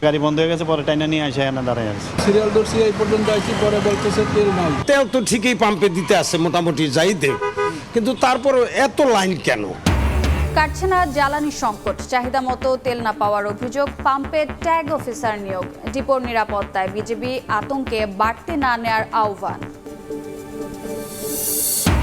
গাড়ি বন্ধ হয়ে গেছে, পরে টাইনা নিয়ে আসে এখানে দাঁড়ায় আছে। সিরিয়াল ধরছি এই পর্যন্ত আইছি, পরে বলতেছে তেল নাই। তেল তো ঠিকই পাম্পে দিতে আসে মোটামুটি যাই দেব, কিন্তু তারপরে এত লাইন কেন? কাটছে না জ্বালানি সংকট, চাহিদা মতো তেল না পাওয়ার অভিযোগ, পাম্পে ট্যাগ অফিসার নিয়োগ, ডিপোর নিরাপত্তায় বিজিবি আতঙ্কে বাড়তি না নেয়ার আহ্বান।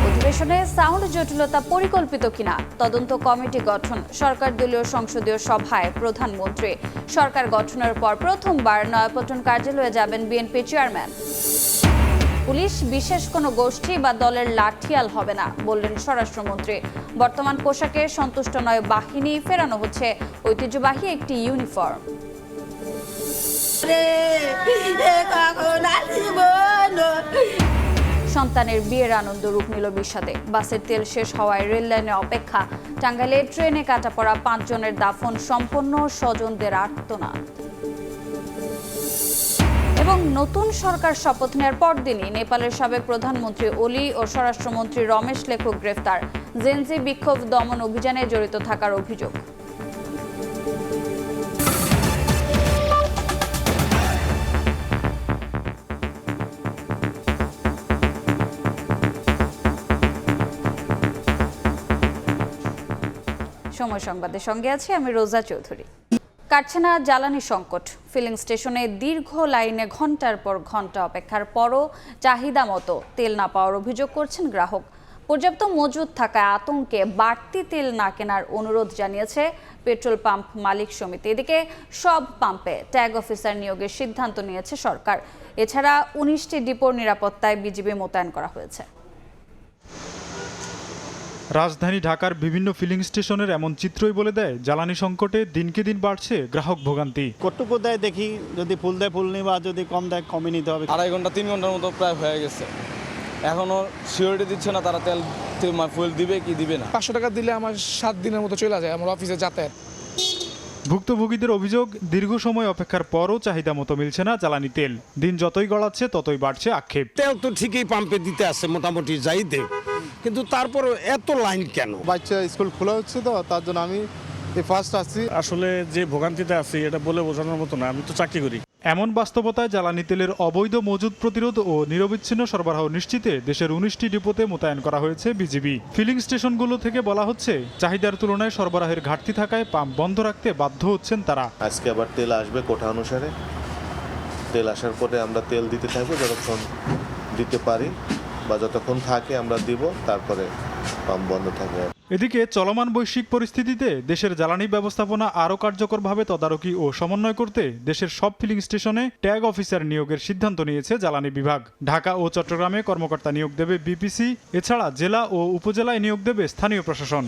অধিবেশনে সাউন্ড জটিলতা পরিকল্পিত কিনা তদন্ত কমিটি গঠন, সরকার দলীয় সংসদীয় সভায় প্রধানমন্ত্রী। সরকার গঠনের পর প্রথমবার নয়াপল্টন কার্যালয়ে যাবেন বিএনপি চেয়ারম্যান। পুলিশ বিশেষ কোনো গোষ্ঠী বা দলের লাঠিয়াল হবে না বললেন স্বরাষ্ট্রমন্ত্রী। বর্তমান পোশাকে সন্তুষ্ট নয় বাহিনী, ফেরানো হচ্ছে ঐতিহ্যবাহী একটি ইউনিফর্ম। সন্তানের বিয়ের আনন্দ রূপ নিল বিষাদে, বাসের তেল শেষ হওয়ায় রেল লাইনে অপেক্ষা। টাঙ্গাইলে ট্রেনে কাটা পড়া 5 জনের দাফন সম্পন্ন, স্বজনদের আর্তনাদ। এবং নতুন সরকার শপথ নেওয়ার পরদিনই নেপালের সাবেক প্রধানমন্ত্রী ওলি ও স্বরাষ্ট্রমন্ত্রী রমেশ লেখক গ্রেফতার, জেনজি বিক্ষোভ দমন অভিযানে জড়িত থাকার অভিযোগ। সময় সংবাদের সঙ্গে আছি আমি রোজা চৌধুরী। কাটছে না জ্বালানি সংকট, ফিলিং স্টেশনে দীর্ঘ লাইনে ঘন্টার পর ঘন্টা অপেক্ষার পরও চাহিদা মতো তেল না পাওয়ার অভিযোগ করছেন গ্রাহক। পর্যাপ্ত মজুদ থাকায় আতঙ্কে বাড়তি তেল না কেনার অনুরোধ জানিয়েছে পেট্রোল পাম্প মালিক সমিতি। এদিকে সব পাম্পে ট্যাগ অফিসার নিয়োগের সিদ্ধান্ত নিয়েছে সরকার। এছাড়া 19টি ডিপোর নিরাপত্তায় বিজিবি মোতায়েন করা হয়েছে। রাজধানী ঢাকার বিভিন্ন ফিলিং স্টেশনের এমন চিত্রই বলে দেয় জ্বালানি সংকটে দিনকে দিন বাড়ছে গ্রাহক ভোগান্তি। কটুকু দেয় দেখি, যদি ফুল দেয় ফুল নিই, বা যদি কম দেয় কমই নিতে হবে। 2.5 ঘন্টা 3 ঘন্টার মতো প্রায় হয়ে গেছে, এখনো সিওরিটি দিচ্ছে না তারা তেল ফুল দিবে কি দিবে না। 500 টাকা দিলে আমার 7 দিনের মতো চলে যায় আমার অফিসে যাতায়াত। ভুক্তভোগীদের অভিযোগ, দীর্ঘ সময় অপেক্ষার পরও চাহিদা মতো মিলছে না জ্বালানি তেল। দিন যতই গড়াচ্ছে ততই বাড়ছে আক্ষেপ। তেল তো ঠিকই পাম্পে দিতে আসে মোটামুটি যাই দেব, কিন্তু তারপরে এত লাইন কেন? বাচ্চা স্কুল খোলা হচ্ছে তো, তার জন্য আমি ফার্স্ট আসছি। আসলে যে ভোগান্তিতে আছি এটা বলে বোঝানোর মতো না, আমি তো চাকরি করি। এমন বাস্তবতায় জ্বালানি তেলের অবৈধ মজুদ প্রতিরোধ ও নিরবিচ্ছিন্ন সরবরাহ নিশ্চিতে দেশের 19টি ডিপোতে মোতায়েন করা হয়েছে বিজিবি। ফিলিং স্টেশনগুলো থেকে বলা হচ্ছে, চাহিদার তুলনায় সরবরাহের ঘাটতি থাকায় পাম্প বন্ধ রাখতে বাধ্য হচ্ছেন তারা। আজকে আবার তেল আসবে কোঠা অনুসারে, তেল আসার পরে আমরা তেল দিতে থাকবো যতক্ষণ দিতে পারি বা যতক্ষণ থাকে আমরা দিব, তারপরে পাম্প বন্ধ থাকবে। এদিকে চলমান বৈশ্বিক পরিস্থিতিতে দেশের জ্বালানি ব্যবস্থাপনা আরও কার্যকরভাবে তদারকি ও সমন্বয় করতে দেশের সব ফিলিং স্টেশনে ট্যাগ অফিসার নিয়োগের সিদ্ধান্ত নিয়েছে জ্বালানি বিভাগ। ঢাকা ও চট্টগ্রামে কর্মকর্তা নিয়োগ দেবে বিপিসি, এছাড়া জেলা ও উপজেলায় নিয়োগ দেবে স্থানীয় প্রশাসন।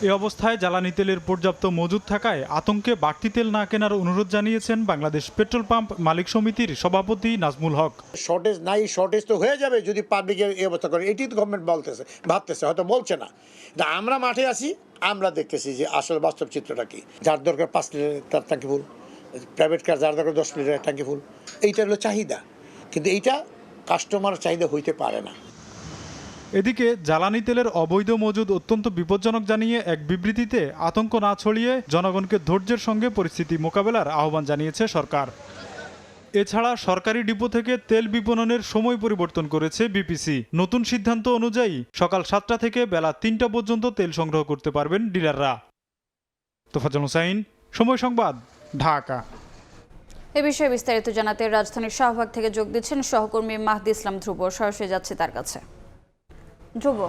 এ অবস্থায় জ্বালানি তেলের পর্যাপ্ত মজুদ থাকায় আতঙ্কে বাড়তি তেল না কেনার অনুরোধ জানিয়েছেন বাংলাদেশ পেট্রোল পাম্প মালিক সমিতির সভাপতি নাজমুল হক। শর্টেজ নাই, শর্টেজ তো হয়ে যাবে যদি পাবলিকের এই অবস্থা করে। এটি তো গভর্নমেন্ট ভাবতেছে, হয়তো বলছে না। আমরা মাঠে আছি, আমরা দেখতেছি যে আসলে বাস্তব চিত্রটা কি। যার দরকার 5 লিটারের তার ট্যাঙ্কি ফুল, প্রাইভেট কার যার দরকার 10 লিটারের ট্যাঙ্কি ফুল, এইটা হলো চাহিদা। কিন্তু এইটা কাস্টমার চাহিদা হইতে পারে না। এদিকে জ্বালানি তেলের অবৈধ মজুদ অত্যন্ত বিপজ্জনক জানিয়ে এক বিবৃতিতে আতঙ্ক না ছড়িয়ে জনগণকে ধৈর্যের সঙ্গে পরিস্থিতি মোকাবেলার আহ্বান জানিয়েছে সরকার। এছাড়া সরকারি ডিপো থেকে তেল বিপণনের সময় পরিবর্তন করেছে বিপিসি। নতুন সিদ্ধান্ত অনুযায়ী সকাল 7টা থেকে বেলা 3টা পর্যন্ত তেল সংগ্রহ করতে পারবেন ডিলাররা। তোফাজ্জল হোসাইন, সময় সংবাদ, ঢাকা। এ বিষয়ে বিস্তারিত জানাতে রাজধানীর শাহবাগ থেকে যোগ দিচ্ছেন সহকর্মী মাহদি ইসলাম ধ্রুব। সরাসরি যাচ্ছে তার কাছে। ধ্রুব,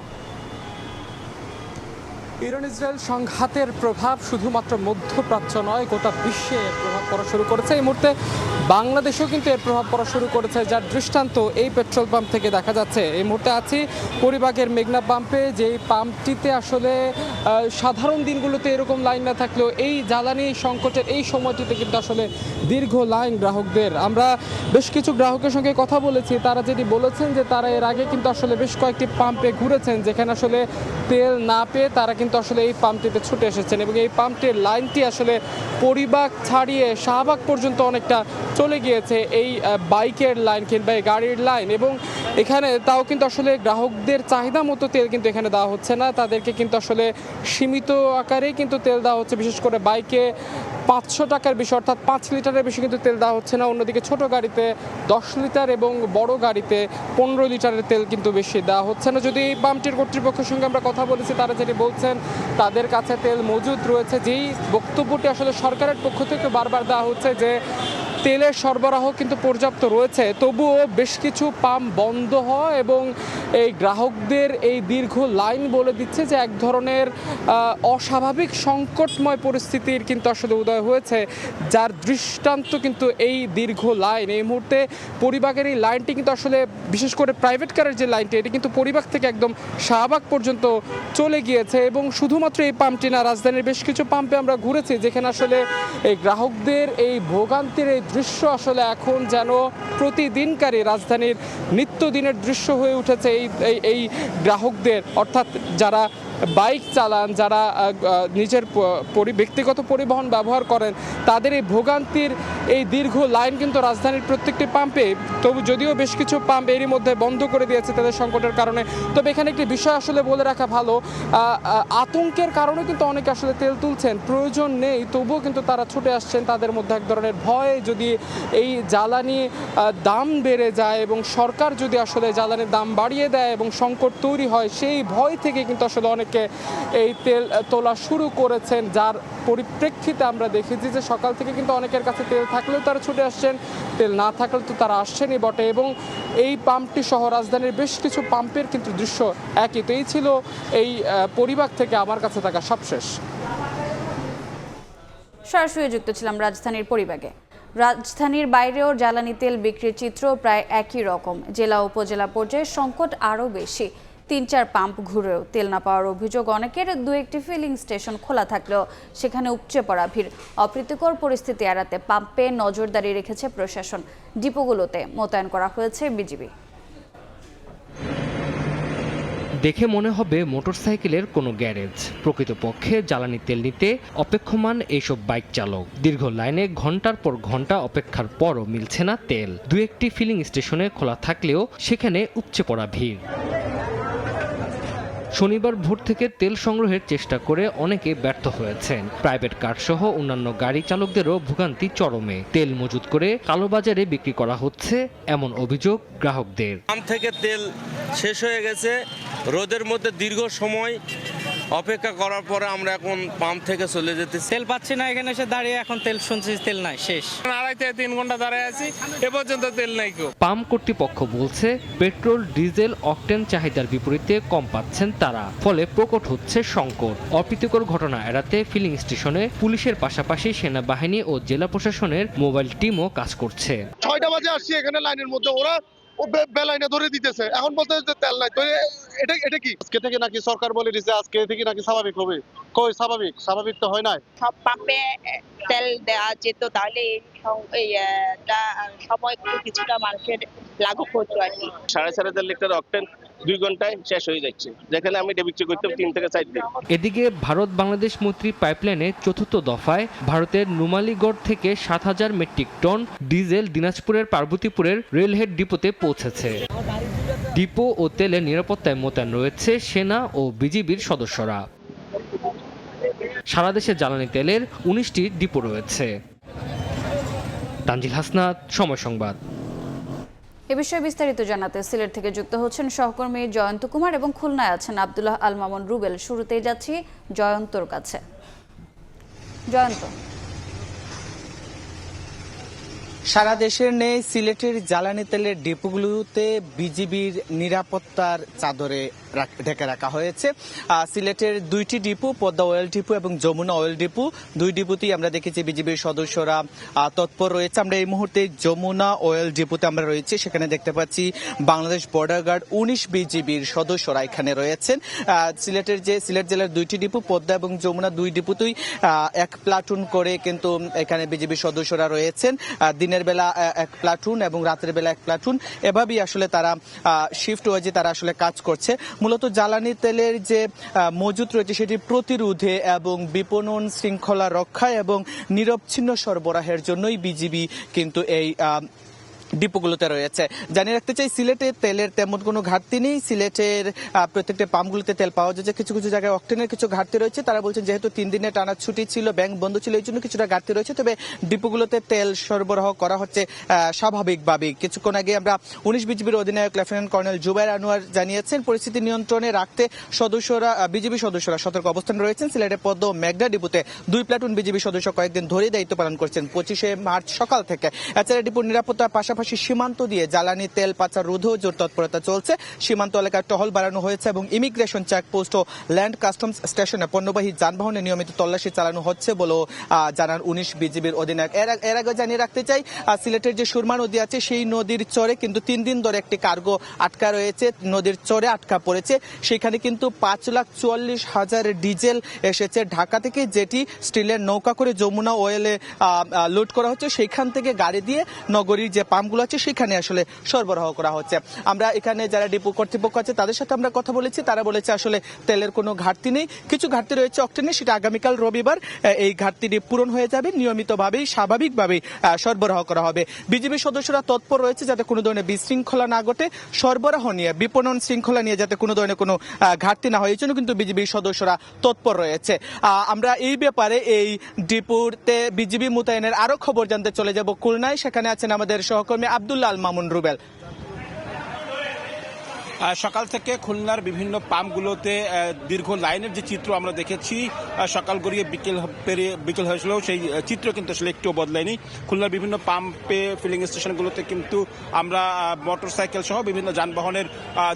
ইরান ইসরায়েল সংঘাতের প্রভাব শুধুমাত্র মধ্যপ্রাচ্য নয়, গোটা বিশ্বে এর প্রভাব পড়া শুরু করেছে। এই মুহূর্তে বাংলাদেশেও কিন্তু এর প্রভাব পড়া শুরু করেছে, যার দৃষ্টান্ত এই পেট্রোল পাম্প থেকে দেখা যাচ্ছে। এই মুহূর্তে আছি পরিবাগের মেঘনা পাম্পে, যেই পাম্পটিতে আসলে সাধারণ দিনগুলোতে এরকম লাইন না থাকলেও এই জ্বালানি সংকটের এই সময়টিতে কিন্তু আসলে দীর্ঘ লাইন গ্রাহকদের। আমরা বেশ কিছু গ্রাহকের সঙ্গে কথা বলেছি, তারা যেটি বলেছেন যে তারা এর আগে কিন্তু আসলে বেশ কয়েকটি পাম্পে ঘুরেছেন, যেখানে আসলে তেল না পেয়ে তারা কিন্তু আসলে এই পাম্পটিতে ছুটে এসেছেন এবং এই পাম্পটির লাইনটি আসলে পরিবাগ ছাড়িয়ে শাহবাগ পর্যন্ত অনেকটা চলে গিয়েছে, এই বাইকের লাইন কিংবা এই গাড়ির লাইন। এবং এখানে তাও কিন্তু আসলে গ্রাহকদের চাহিদা মতো তেল কিন্তু এখানে দেওয়া হচ্ছে না, তাদেরকে কিন্তু আসলে সীমিত আকারেই কিন্তু তেল দেওয়া হচ্ছে। বিশেষ করে বাইকে 500 টাকার বেশি, অর্থাৎ 5 লিটারের বেশি কিন্তু তেল দেওয়া হচ্ছে না। অন্যদিকে ছোট গাড়িতে 10 লিটার এবং বড় গাড়িতে 15 লিটারের তেল কিন্তু বেশি দেওয়া হচ্ছে না। যদি এই পাম্পটির কর্তৃপক্ষের সঙ্গে আমরা কথা বলেছি, তারা যেটি বলছেন তাদের কাছে তেল মজুদ রয়েছে। যেই বক্তব্যটি আসলে সরকারের পক্ষ থেকে বারবার দেওয়া হচ্ছে যে তেলের সরবরাহ কিন্তু পর্যাপ্ত রয়েছে, তবুও বেশ কিছু পাম্প বন্ধ হয় এবং এই গ্রাহকদের এই দীর্ঘ লাইন বলে দিচ্ছে যে এক ধরনের অস্বাভাবিক সংকটময় পরিস্থিতির কিন্তু আসলে উদয় হয়েছে, যার দৃষ্টান্ত কিন্তু এই দীর্ঘ লাইন। এই মুহূর্তে পরিবাগের এই লাইনটি কিন্তু আসলে বিশেষ করে প্রাইভেট কারের যে লাইনটি, এটি কিন্তু পরিবাগ থেকে একদম শাহবাগ পর্যন্ত চলে গিয়েছে। এবং শুধুমাত্র এই পাম্পটি না, রাজধানীর বেশ কিছু পাম্পে আমরা ঘুরেছি যেখানে আসলে এই গ্রাহকদের এই ভোগান্তির এই দৃশ্য আসলে এখন যেন প্রতিদিনকারই রাজধানীর নিত্যদিনের দৃশ্য হয়ে উঠেছে। এই গ্রাহকদের, অর্থাৎ যারা বাইক চালান, যারা নিজের ব্যক্তিগত পরিবহন ব্যবহার করেন, তাদের এই ভোগান্তির এই দীর্ঘ লাইন কিন্তু রাজধানীর প্রত্যেকটি পাম্পে, তবু যদিও বেশ কিছু পাম্প এরই মধ্যে বন্ধ করে দিয়েছে তাদের সংকটের কারণে। তবে এখানে একটি বিষয় আসলে বলে রাখা ভালো, আতঙ্কের কারণে কিন্তু অনেকে আসলে তেল তুলছেন, প্রয়োজন নেই তবুও কিন্তু তারা ছুটে আসছেন। তাদের মধ্যে এক ধরনের ভয়, যদি এই জ্বালানি দাম বেড়ে যায় এবং সরকার যদি আসলে জ্বালানির দাম বাড়িয়ে দেয় এবং সংকট তৈরি হয়, সেই ভয় থেকে কিন্তু আসলে অনেকে এই তেল তোলা শুরু করেছেন, যার পরিপ্রেক্ষিতে আমরা দেখেছি যে সকাল থেকে কিন্তু অনেকের কাছে তেল থাকলেও তারা ছুটে আসছেন, তেল না থাকলে তো তারা আসছেনই বটে। এবং এই পাম্পটি সহ রাজধানীর বেশ কিছু পাম্পের কিন্তু দৃশ্য একই। তো এই ছিল এই পরিবার থেকে আমার কাছে থাকা সবশেষ। সরাসরি যুক্ত ছিলাম রাজধানীর পরিবাগে। রাজধানীর বাইরেও জ্বালানি তেল বিক্রির চিত্র প্রায় একই রকম। জেলা উপজেলা পর্যায়ে সংকট আরও বেশি। 3-4 পাম্প ঘুরেও তেল না পাওয়ার অভিযোগ অনেকের। 2-1টি ফিলিং স্টেশন খোলা থাকলেও সেখানে উপচে পড়া ভিড়। অপ্রীতিকর পরিস্থিতি এড়াতে পাম্পে নজরদারি রেখেছে প্রশাসন। ডিপোগুলোতে মোতায়েন করা হয়েছে বিজিবি। দেখে মনে হবে মোটরসাইকেলের কোনো গ্যারেজ, প্রকৃতপক্ষে জ্বালানি তেল নিতে অপেক্ষমান এইসব বাইক চালক। দীর্ঘ লাইনে ঘন্টার পর ঘন্টা অপেক্ষার পরও মিলছে না তেল। 2-1টি ফিলিং স্টেশনে খোলা থাকলেও সেখানে উপচে পড়া ভিড়। শনিবার ভোর থেকে তেল সংগ্রহের চেষ্টা করে অনেকে ব্যর্থ হয়েছেন। প্রাইভেট কার সহ অন্যান্য গাড়ি চালকদেরও ভোগান্তি চরমে। তেল মজুত করে কালোবাজারে বিক্রি করা হচ্ছে এমন অভিযোগ গ্রাহকদের। পাম্প থেকে তেল শেষ হয়ে গেছে, রোদের মধ্যে দীর্ঘ সময় অপেক্ষা করার পরে আমরা এখন পাম্প থেকে চলে যেতে তেল পাচ্ছি না, এখানে এসে দাঁড়িয়ে এখন তেল শুনছি তেল নাই, শেষ। 2.5 থেকে 3 ঘন্টা দাঁড়িয়ে আছি, এ পর্যন্ত তেল নাই। পাম্প কর্তৃপক্ষ বলছে পেট্রোল, ডিজেল, অকটেন চাহিদার বিপরীতে কম পাচ্ছেন তারা, ফলে প্রকট হচ্ছে সংকট। অপ্রীতিকর ঘটনা এড়াতে ফিলিং স্টেশনে পুলিশের পাশাপাশি সেনাবাহিনী ও জেলা প্রশাসনের মোবাইল টিমও কাজ করছে। 6টা বাজে আসছি এখানে লাইনের মধ্যে, ওরা বেলাইনে ধরে দিতেছে, এখন বলতে তেল নাই। তো এটা কি আজকে থেকে নাকি সরকার বলে দিছে আজকে থেকে নাকি স্বাভাবিক হবে? কই স্বাভাবিক তো হয় না। সব পাম্পে তেল দেওয়া যেত, তাহলে সময় কিছুটা মানুষের লাঘব হতো আর কি। 3.5 লিটার অকটেন 2 ঘন্টায় শেষ হয়ে যাচ্ছে, যেখানে আমি ডেবিট করতে 3 থেকে 4 দিন। এদিকে ভারত বাংলাদেশ মৈত্রী পাইপলাইনে 4র্থ দফায় ভারতের নুমালীগড় থেকে 7,000 মেট্রিক টন ডিজেল দিনাজপুরের পার্বতীপুরের রেলহেড ডিপোতে পৌঁছেছে। ডিপো ও তেলের নিরাপত্তায় মোতায়েন রয়েছে সেনা ও বিজিবির সদস্যরা। সারা দেশে জ্বালানি তেলের 19টি ডিপো রয়েছে। তানজিল হাসনাত, সময় সংবাদ। এ বিষয়ে বিস্তারিত জানাতে সিলেট থেকে যুক্ত হচ্ছেন সহকর্মী জয়ন্ত কুমার এবং খুলনায় আছেন আব্দুল্লাহ আল মামুন রুবেল। শুরুতেই যাচ্ছি জয়ন্তর কাছে। জয়ন্ত, সারা দেশের নেই সিলেটের জ্বালানি তেলের ডিপোগুলোতে বিজিবির নিরাপত্তার চাদরে ঢেকে রাখা হয়েছে। সিলেটের 2টি ডিপো, পদ্মা অয়েল ডিপো এবং যমুনা অয়েল ডিপো, 2 ডিপোতেই আমরা দেখেছি বিজিবির সদস্যরা তৎপর রয়েছে। আমরা এই মুহূর্তে যমুনা অয়েল ডিপোতে আমরা রয়েছি, সেখানে দেখতে পাচ্ছি বাংলাদেশ বর্ডার গার্ড 19 বিজিবির সদস্যরা এখানে রয়েছেন। সিলেট জেলার 2টি ডিপো, পদ্মা এবং যমুনা 2 ডিপোতেই 1 প্লাটুন করে কিন্তু এখানে বিজিবির সদস্যরা রয়েছেন। দিনের বেলা 1 প্লাটুন এবং রাতের বেলা 1 প্লাটুন, এভাবেই আসলে তারা শিফট ওয়াইজে তারা আসলে কাজ করছে। মূলত জ্বালানি তেলের যে মজুত রয়েছে সেটি প্রতিরোধে এবং বিপণন শৃঙ্খলা রক্ষায় এবং নিরবচ্ছিন্ন সরবরাহের জন্যই বিজিবি কিন্তু এই ডিপোগুলোতে রয়েছে। জানিয়ে রাখতে চাই, সিলেটে তেলের তেমন কোনো ঘাটতি নেই। সিলেটের প্রত্যেকটা পাম্পগুলোতে তেল পাওয়া যাচ্ছে। কিছু কিছু জায়গায় অক্টেনের কিছু ঘাটতি রয়েছে। তারা বলছেন যেহেতু 3 দিনের টানা ছুটি ছিল, ব্যাংক বন্ধ ছিল, এই জন্য কিছুটা ঘাটতি রয়েছে। তবে ডিপোগুলোতে তেল সরবরাহ করা হচ্ছে স্বাভাবিকভাবেই। কিছুক্ষণ আগে আমরা 19 বিজিবির অধিনায়ক লেফটেন্যান্ট কর্নেল জুবাইর আনোয়ার জানিয়েছেন পরিস্থিতি নিয়ন্ত্রণে রাখতে বিজিবি সদস্যরা সতর্ক অবস্থান রয়েছেন। সিলেটের পদ্ম ও মেঘনা ডিপোতে 2 প্লাটুন বিজিবি সদস্য কয়েকদিন ধরেই দায়িত্ব পালন করছেন 25শে মার্চ সকাল থেকে। এছাড়া ডিপোর নিরাপত্তার পাশাপাশি সীমান্ত দিয়ে জ্বালানি তেল পাচার রোধেও জোর তৎপরতা চলছে। সীমান্ত এলাকায় টহল বাড়ানো হয়েছে এবং ইমিগ্রেশন চেকপোস্ট ও ল্যান্ড কাস্টমস স্টেশনে পণ্যবাহী যানবাহনে নিয়মিত তল্লাশি চালানো হচ্ছে বলেও জানান 19 বিজিবির অধিনায়ক। এর আগে জানিয়ে রাখতে চাই, সিলেটের যে সুরমা নদী আছে সেই নদীর চরে কিন্তু 3 দিন ধরে একটি কার্গো আটকা রয়েছে, নদীর চরে আটকা পড়েছে। সেখানে কিন্তু 5,44,000 ডিজেল এসেছে ঢাকা থেকে, যেটি স্টিলের নৌকা করে যমুনা অয়েলে লোড করা হচ্ছে। সেইখান থেকে গাড়ি দিয়ে নগরীর যে পাম্পগুলো আছে সেখানে আসলে সরবরাহ করা হচ্ছে। আমরা এখানে যারা ডিপো কর্তৃপক্ষ আছে তাদের সাথে আমরা কথা বলেছি, তারা বলেছে আসলে তেলের কোনো ঘাটতি নেই। কিছু ঘাটতি রয়েছে অক্টেনে, সেটা আগামীকাল রবিবার এই ঘাটতিটি পূরণ হয়ে যাবে। নিয়মিতভাবেই স্বাভাবিকভাবেই সরবরাহ করা হবে। বিজিবি সদস্যরা তৎপর রয়েছে যাতে কোনো ধরনের বিশৃঙ্খলা না ঘটে, সরবরাহ নিয়ে বিপণন শৃঙ্খলা নিয়ে যাতে কোনো ধরনের কোনো ঘাটতি না হয়, এই জন্য কিন্তু বিজিবি সদস্যরা তৎপর রয়েছে। আমরা এই ব্যাপারে এই ডিপোতে বিজিবি মোতায়েনের আরো খবর জানতে চলে যাব খুলনায়। সেখানে আছেন আমাদের সহকর্মী আব্দুল্লাহ আল মামুন রুবেল। সকাল থেকে খুলনার বিভিন্ন পাম্পগুলোতে দীর্ঘ লাইনের যে চিত্র আমরা দেখেছি, সকাল গড়িয়ে বিকেল হয়েছিল, সেই চিত্র কিন্তু আসলে একটু বদলায়নি। খুলনার বিভিন্ন পাম্পে ফিলিং স্টেশনগুলোতে কিন্তু আমরা মোটরসাইকেল সহ বিভিন্ন যানবাহনের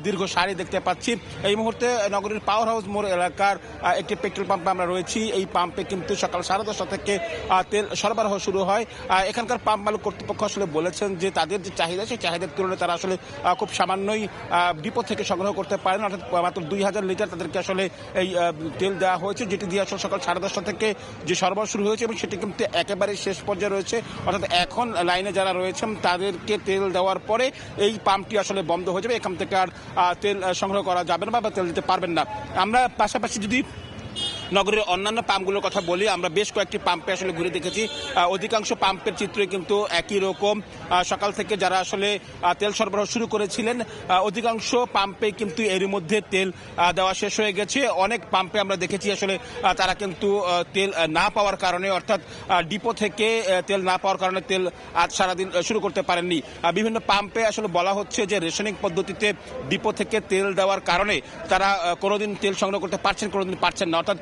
দীর্ঘ সারি দেখতে পাচ্ছি। এই মুহূর্তে নগরীর পাওয়ার হাউস মোড় এলাকার একটি পেট্রোল পাম্পে আমরা রয়েছি। এই পাম্পে কিন্তু সকাল 10:30 থেকে তেল সরবরাহ শুরু হয়। এখানকার পাম্প মালিক কর্তৃপক্ষ আসলে বলেছেন যে তাদের যে চাহিদা, সেই চাহিদার তুলনায় তারা আসলে খুব সামান্যই ডিপো থেকে সংগ্রহ করতে পারেন, অর্থাৎ মাত্র 2000 লিটার তাদেরকে আসলে এই তেল দেওয়া হয়েছে, যেটি দিয়ে আসলে সকাল 10:30 থেকে যে সরবরাহ শুরু হয়েছে এবং সেটি কিন্তু একেবারে শেষ পর্যায়ে রয়েছে। অর্থাৎ এখন লাইনে যারা রয়েছেন তাদেরকে তেল দেওয়ার পরে এই পাম্পটি আসলে বন্ধ হয়ে যাবে। এখান থেকে আর তেল সংগ্রহ করা যাবে না বা তেল দিতে পারবেন না। আমরা পাশাপাশি যদি নগরের অন্যান্য পাম্পগুলোর কথা বলি, আমরা বেশ কয়েকটি পাম্পে আসলে ঘুরে দেখেছি। অধিকাংশ পাম্পের চিত্রই কিন্তু একই রকম। সকাল থেকে যারা আসলে তেল সরবরাহ শুরু করেছিলেন অধিকাংশ পাম্পে কিন্তু এর মধ্যে তেল দেওয়া শেষ হয়ে গেছে। অনেক পাম্পে আমরা দেখেছি আসলে তারা কিন্তু তেল না পাওয়ার কারণে, অর্থাৎ ডিপো থেকে তেল না পাওয়ার কারণে তেল আজ সারাদিন শুরু করতে পারেননি। বিভিন্ন পাম্পে আসলে বলা হচ্ছে যে রেশনিং পদ্ধতিতে ডিপো থেকে তেল দেওয়ার কারণে তারা কোনোদিন তেল সংগ্রহ করতে পারছেন, কোনোদিন পারছেন না। অর্থাৎ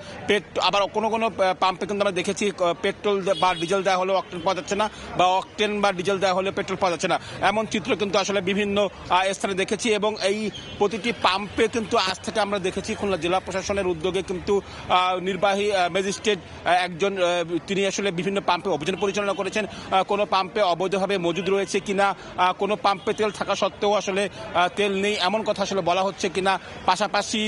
আবার কোনো কোনো পাম্পে কিন্তু আমরা দেখেছি পেট্রোল বা ডিজেল দেওয়া হলেও অক্টেন পাওয়া যাচ্ছে না, বা অক্টেন বা ডিজেল দেওয়া হলে পেট্রোল পাওয়া যাচ্ছে না। এমন চিত্র কিন্তু আসলে বিভিন্ন স্থানে দেখেছি এবং এই প্রতিটি পাম্পে কিন্তু আজ থেকে আমরা দেখেছি খুলনা জেলা প্রশাসনের উদ্যোগে কিন্তু নির্বাহী ম্যাজিস্ট্রেট একজন, তিনি আসলে বিভিন্ন পাম্পে অভিযান পরিচালনা করেছেন। কোনো পাম্পে অবৈধভাবে মজুদ রয়েছে কিনা, কোনো পাম্পে তেল থাকা সত্ত্বেও আসলে তেল নেই এমন কথা আসলে বলা হচ্ছে কিনা, পাশাপাশি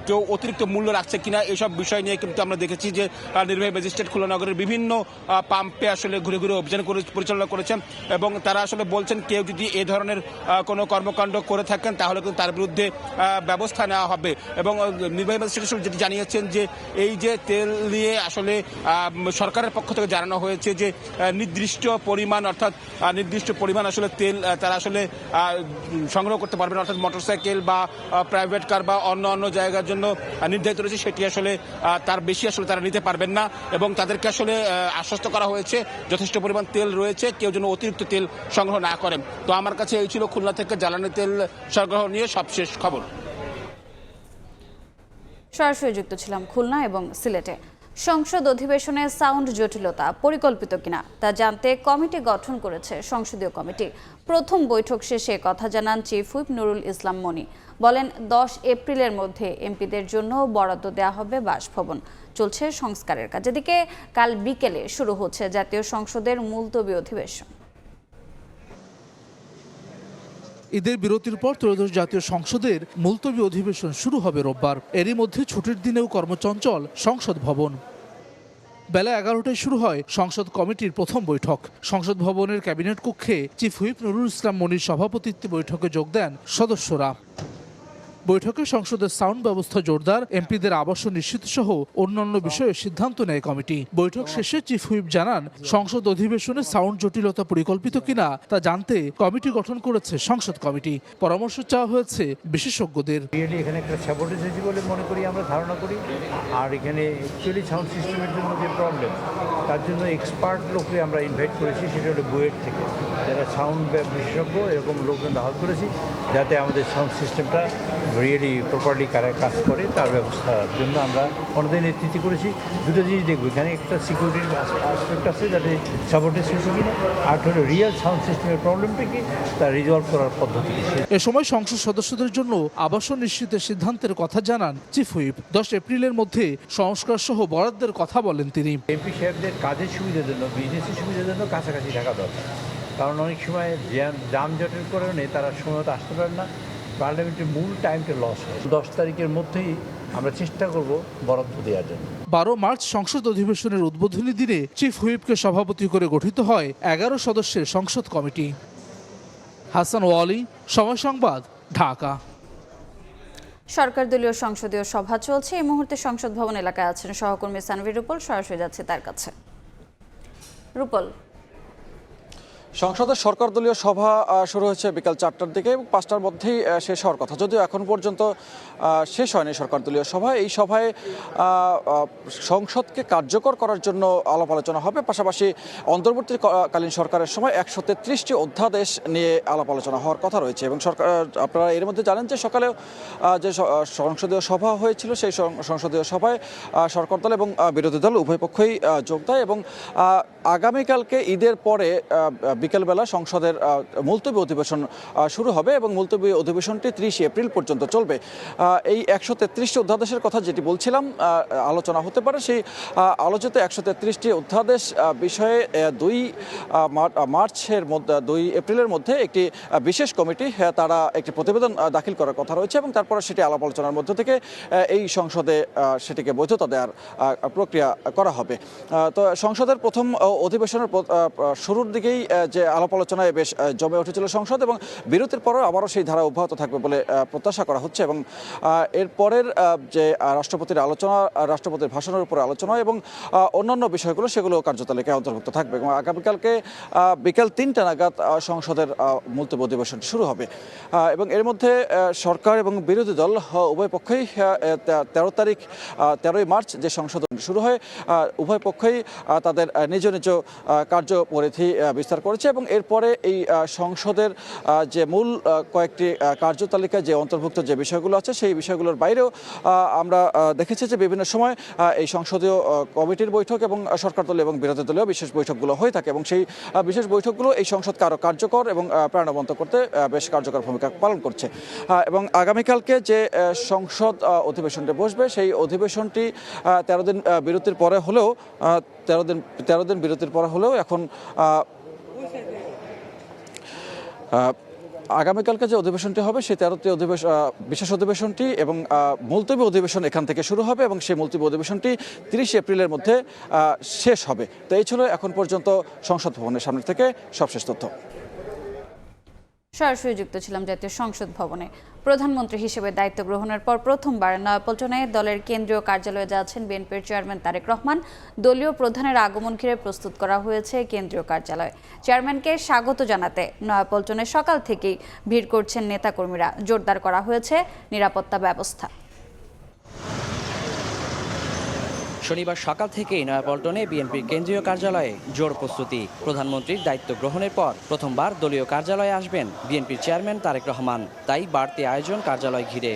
কেউ অতিরিক্ত মূল্য রাখছে কিনা, এইসব বিষয় নিয়ে কিন্তু আমরা দেখেছি যে নির্বাহী ম্যাজিস্ট্রেট খুলনা নগরের বিভিন্ন পাম্পে আসলে ঘুরে ঘুরে অভিযান পরিচালনা করেছেন এবং তারা আসলে বলছেন কেউ যদি এ ধরনের কোনো কর্মকাণ্ড করে থাকেন তাহলে কিন্তু তার বিরুদ্ধে ব্যবস্থা নেওয়া হবে। এবং নির্বাহী ম্যাজিস্ট্রেট যেটি জানিয়েছেন যে এই যে তেল নিয়ে আসলে সরকারের পক্ষ থেকে জানানো হয়েছে যে নির্দিষ্ট পরিমাণ, অর্থাৎ নির্দিষ্ট পরিমাণ আসলে তেল তারা আসলে সংগ্রহ করতে পারবেন, অর্থাৎ মোটরসাইকেল বা প্রাইভেট কার বা অন্য অন্য জায়গার জন্য নির্ধারিত রয়েছে, সেটি আসলে তার বেশি আসলে তারা নিতে পারবেন না এবং তাদেরকে আসলে আশ্বস্ত করা হয়েছে যথেষ্ট পরিমাণ তেল রয়েছে, কেউ যেন অতিরিক্ত তেল সংগ্রহ না করেন। তো আমার কাছে এই ছিল খুলনা থেকে জ্বালানি তেল সংগ্রহ নিয়ে সবশেষ খবর। সরাসরি যুক্ত ছিলাম খুলনা এবং সিলেটে। সংসদ অধিবেশনে সাউন্ড জটিলতা পরিকল্পিত কিনা তা জানতে কমিটি গঠন করেছে সংসদীয় কমিটি। প্রথম বৈঠক শেষে কথা জানান চিফ হুইপ নুরুল ইসলাম মনি। বলেন 10 এপ্রিলের মধ্যে এমপিদের জন্য বরাদ্দ দেওয়া হবে বাসভবন। চলছে সংস্কারের কাজ। এদিকে কাল বিকেলে শুরু হচ্ছে জাতীয় সংসদের মুলতবি অধিবেশন। ঈদের বিরতির পর ত্রয়োদশ জাতীয় সংসদের মুলতবি অধিবেশন শুরু হবে রোববার। এরই মধ্যে ছুটির দিনেও কর্মচঞ্চল সংসদ ভবন। বেলা 11টায় শুরু হয় সংসদ কমিটির প্রথম বৈঠক। সংসদ ভবনের ক্যাবিনেট কক্ষে চিফ হুইপ নুরুল ইসলাম মনির সভাপতিত্বে বৈঠকে যোগ দেন সদস্যরা। বৈঠকে সংসদের সাউন্ড ব্যবস্থা জোরদার, এমপিদের আবাসন নিশ্চিত সহ অন্যান্য বিষয়ে সিদ্ধান্ত নেয় কমিটি। বৈঠক শেষে চিফ হুইপ জানান, সংসদ অধিবেশনে সাউন্ড জটিলতা পরিকল্পিত কিনা তা জানতে কমিটি গঠন করেছে সংসদ কমিটি। পরামর্শ চাওয়া হয়েছে বিশেষজ্ঞদের। এখানে একটা স্যাবোটেজ হয়েছে বলে মনে করি, আমরা ধারণা করি। আর এখানে অ্যাকচুয়ালি সাউন্ড সিস্টেমের জন্য যে প্রবলেম, তার জন্য এক্সপার্ট লোককে আমরা ইনভাইট করেছি, সেটা হলো বুয়েট থেকে, যারা সাউন্ড বিশেষজ্ঞ এরকম লোকজন দাওয়াত করেছি, যাতে আমাদের সাউন্ড সিস্টেমটা রিয়েলি প্রপারলি কাজ করে তার ব্যবস্থার জন্য আমরা অনেকদিন নেতৃত্ব করেছি। দুটো জিনিস দেখবো, এখানে একটা সিকিউরিটির অ্যাসপেক্ট আছে, যাতে সাপোর্টেজ হয়েছে কিনা, আর হলো রিয়েল সাউন্ড সিস্টেমের প্রবলেমটা কি তা রিজলভ করার পদ্ধতি। এ সময় সংসদ সদস্যদের জন্য আবাসন নিশ্চিতের সিদ্ধান্তের কথা জানান চিফ হুইপ। 10 এপ্রিলের মধ্যে সংস্কার সহ বরাদ্দের কথা বলেন তিনি। এমপি সাহেবদের কাজের সুবিধার জন্য, বিজনেসের সুবিধার জন্য কাছাকাছি থাকা দরকার, কারণ অনেক সময় যানজটের কারণে তারা সময়তে আসতে পারেন না, পার্লামেন্টের মূল টাইমটা লস হয়। 10 তারিখের মধ্যেই আমরা চেষ্টা করব বরাদ্দ দেওয়ার জন্য। 12 মার্চ সংসদ অধিবেশনের উদ্বোধনী দিনে চিফ হুইপকে সভাপতি করে গঠিত হয় 11 সদস্যের সংসদ কমিটি। হাসান ওয়ালি, সময় সংবাদ, ঢাকা। সরকার দলীয় সংসদীয় সভা চলছে। এই মুহূর্তে সংসদ ভবন এলাকায় আছেন সহকর্মী সানভীর রূপল, সরাসরি যাচ্ছে তার কাছে। রূপল, সংসদের সরকার দলীয় সভা শুরু হয়েছে বিকাল 4টার দিকে এবং 5টার মধ্যেই শেষ হওয়ার কথা, যদিও এখন পর্যন্ত শেষ হয়নি সরকার দলীয় সভা। এই সভায় সংসদকে কার্যকর করার জন্য আলাপ আলোচনা হবে, পাশাপাশি অন্তর্বর্তীকালীন সরকারের সময় 133টি অধ্যাদেশ নিয়ে আলাপ আলোচনা হওয়ার কথা রয়েছে। এবং সরকার, আপনারা এর মধ্যে জানেন যে সকালেও যে সংসদীয় সভা হয়েছিল, সেই সংসদীয় সভায় সরকার দল এবং বিরোধী দল উভয় পক্ষই যোগ দেয় এবং আগামীকালকে ঈদের পরে বিকেলবেলা সংসদের মুলতবি অধিবেশন শুরু হবে এবং মুলতবি অধিবেশনটি 30 এপ্রিল পর্যন্ত চলবে। এই 133টি অধ্যাদেশের কথা যেটি বলছিলাম আলোচনা হতে পারে, সেই আলোচিত 133টি অধ্যাদেশ বিষয়ে 2 এপ্রিলের মধ্যে একটি বিশেষ কমিটি তারা একটি প্রতিবেদন দাখিল করার কথা রয়েছে এবং তারপরে সেটি আলাপ আলোচনার মধ্য থেকে এই সংসদে সেটিকে বৈধতা দেওয়ার প্রক্রিয়া করা হবে। তো সংসদের প্রথম অধিবেশনের শুরুর দিকেই যে আলাপ আলোচনায় বেশ জমে উঠেছিল সংসদ এবং বিরতির পরেও আবারও সেই ধারা অব্যাহত থাকবে বলে প্রত্যাশা করা হচ্ছে এবং এরপরের যে রাষ্ট্রপতির ভাষণের উপর আলোচনা এবং অন্যান্য বিষয়গুলো সেগুলো কার্যতালিকায় অন্তর্ভুক্ত থাকবে এবং আগামীকালকে বিকেল 3টা নাগাদ সংসদের মুলতবি অধিবেশন শুরু হবে এবং এর মধ্যে সরকার এবং বিরোধী দল উভয় পক্ষই 13 মার্চ যে সংসদ শুরু হয় উভয় পক্ষই তাদের নিজ নিজ কার্যপরিধি বিস্তার করেছে এবং এরপরে এই সংসদের যে মূল কয়েকটি কার্যতালিকা যে অন্তর্ভুক্ত যে বিষয়গুলো আছে সেই বিষয়গুলোর বাইরেও আমরা দেখেছি যে বিভিন্ন সময় এই সংসদীয় কমিটির বৈঠক এবং সরকার দল এবং বিরোধী দলীয় বিশেষ বৈঠকগুলো হয়ে থাকে এবং সেই বিশেষ বৈঠকগুলো এই সংসদকে আরও কার্যকর এবং প্রাণবন্ত করতে বেশ কার্যকর ভূমিকা পালন করছে এবং আগামীকালকে যে সংসদ অধিবেশনটি বসবে সেই অধিবেশনটি 13 দিন বিরতির পরে হলেও 13 দিন বিরতির পরে হলেও এখন আগামীকালকে যে অধিবেশনটি হবে সেই 13টি বিশেষ অধিবেশনটি এবং মুলতবি অধিবেশন এখান থেকে শুরু হবে এবং সেই মুলতবি অধিবেশনটি 30 এপ্রিলের মধ্যে শেষ হবে। তো এই ছিল এখন পর্যন্ত সংসদ ভবনের সামনে থেকে সবশেষ তথ্য। সরাসরি যুক্ত ছিলাম জাতীয় সংসদ ভবনে। প্রধানমন্ত্রী হিসেবে দায়িত্ব গ্রহণের পর প্রথমবার নয়াপল্টনে দলের কেন্দ্রীয় কার্যালয়ে যাচ্ছেন বিএনপির চেয়ারম্যান তারেক রহমান। দলীয় প্রধানের আগমন ঘিরে প্রস্তুত করা হয়েছে কেন্দ্রীয় কার্যালয়। চেয়ারম্যানকে স্বাগত জানাতে নয়াপল্টনে সকাল থেকেই ভিড় করছেন নেতাকর্মীরা। জোরদার করা হয়েছে নিরাপত্তা ব্যবস্থা। শনিবার সকাল থেকেই নয়াপল্টনে বিএনপির কেন্দ্রীয় কার্যালয়ে জোর প্রস্তুতি। প্রধানমন্ত্রীর দায়িত্ব গ্রহণের পর প্রথমবার দলীয় কার্যালয়ে আসবেন বিএনপির চেয়ারম্যান তারেক রহমান, তাই বাড়তি আয়োজন কার্যালয় ঘিরে।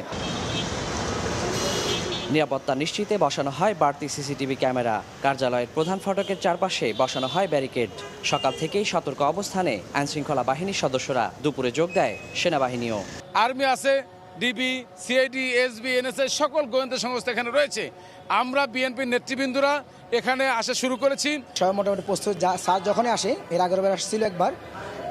নিরাপত্তা নিশ্চিতে বসানো হয় বাড়তি সিসিটিভি ক্যামেরা। কার্যালয়ের প্রধান ফটকের চারপাশে বসানো হয় ব্যারিকেড। সকাল থেকেই সতর্ক অবস্থানে আইনশৃঙ্খলা বাহিনীর সদস্যরা, দুপুরে যোগ দেয় সেনাবাহিনীও। আর্মি আছে, ডিবি, সিআইডি, এসবি, এনএসএ সকল গোয়েন্দা সংস্থা এখানে রয়েছে। আমরা বিএনপির নেতৃবৃন্দরা এখানে আসা শুরু করেছি। সবাই মোটামুটি প্রস্তুত। স্যার যখনই আসে, এর আগের বার আসছিল একবার,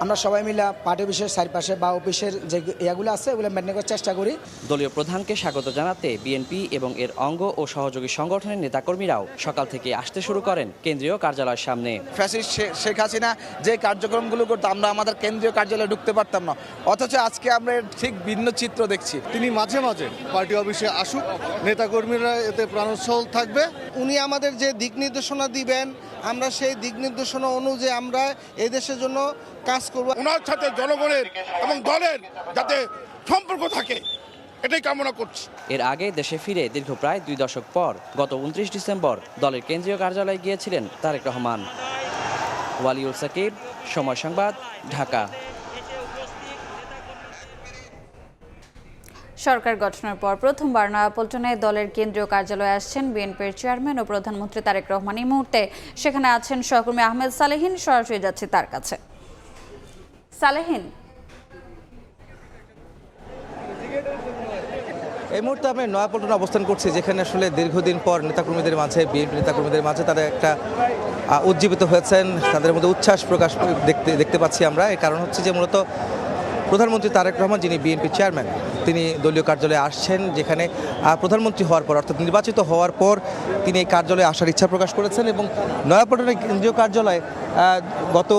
আমরা সবাই মিলে পার্টি অফিসের চারপাশে বা অফিসের যে এগুলো আছে ওগুলো মেনটেন করার চেষ্টা করি। দলীয় প্রধানকে স্বাগত জানাতে বিএনপি এবং এর অঙ্গ ও সহযোগী সংগঠনের নেতাকর্মীরাও সকাল থেকে আসতে শুরু করেন কেন্দ্রীয় কার্যালয়ের সামনে। ফ্যাসিস্ট শেখ হাসিনা যে কার্যক্রমগুলো করতো আমরা আমাদের কেন্দ্রীয় কার্যালয়ে ঢুকতে পারতাম না, অথচ আজকে আমরা ঠিক ভিন্ন চিত্র দেখছি। তিনি মাঝে মাঝে পার্টি অফিসে আসুক, নেতাকর্মীরা এতে প্রাণোচ্ছল থাকবে। উনি আমাদের যে দিক নির্দেশনা দিবেন আমরা সেই দিক নির্দেশনা অনুযায়ী আমরা এই দেশের জন্য কাজ করব। ওনার সাথে জনগণের এবং দলের যাতে সম্পর্ক থাকে এটাই কামনা করছি। এর আগে দেশে ফিরে দীর্ঘ প্রায় 2 দশক পর গত 29 ডিসেম্বর দলের কেন্দ্রীয় কার্যালয়ে গিয়েছিলেন তারেক রহমান। ওয়ালিউল সাকিব, সময় সংবাদ, ঢাকা। সরকার গঠনের পর প্রথমবার নয়াপল্টনে দলের কেন্দ্রীয় কার্যালয়ে আসছেন বিএনপির চেয়ারম্যান ও প্রধানমন্ত্রী তারেক রহমান। এই মুহূর্তে সেখানে আছেন সহকর্মী আহমেদ সালেহিন। সরাসরি যাচ্ছি তার কাছে। সালেহিন, এই মুহূর্তে আমি নয়াপল্টনে অবস্থান করছি, যেখানে আসলে দীর্ঘদিন পর নেতাকর্মীদের মাঝে, বিএনপি নেতাকর্মীদের মাঝে তারা একটা উজ্জীবিত হয়েছেন, তাদের মধ্যে উচ্ছ্বাস প্রকাশ দেখতে পাচ্ছি আমরা। এর কারণ হচ্ছে যে মূলত প্রধানমন্ত্রী তারেক রহমান, যিনি বিএনপি চেয়ারম্যান, তিনি দলীয় কার্যালয়ে আসছেন, যেখানে প্রধানমন্ত্রী হওয়ার পর অর্থাৎ নির্বাচিত হওয়ার পর তিনি এই কার্যালয়ে আসার ইচ্ছা প্রকাশ করেছেন। এবং নয়াপল্টনের কেন্দ্রীয় কার্যালয়ে গত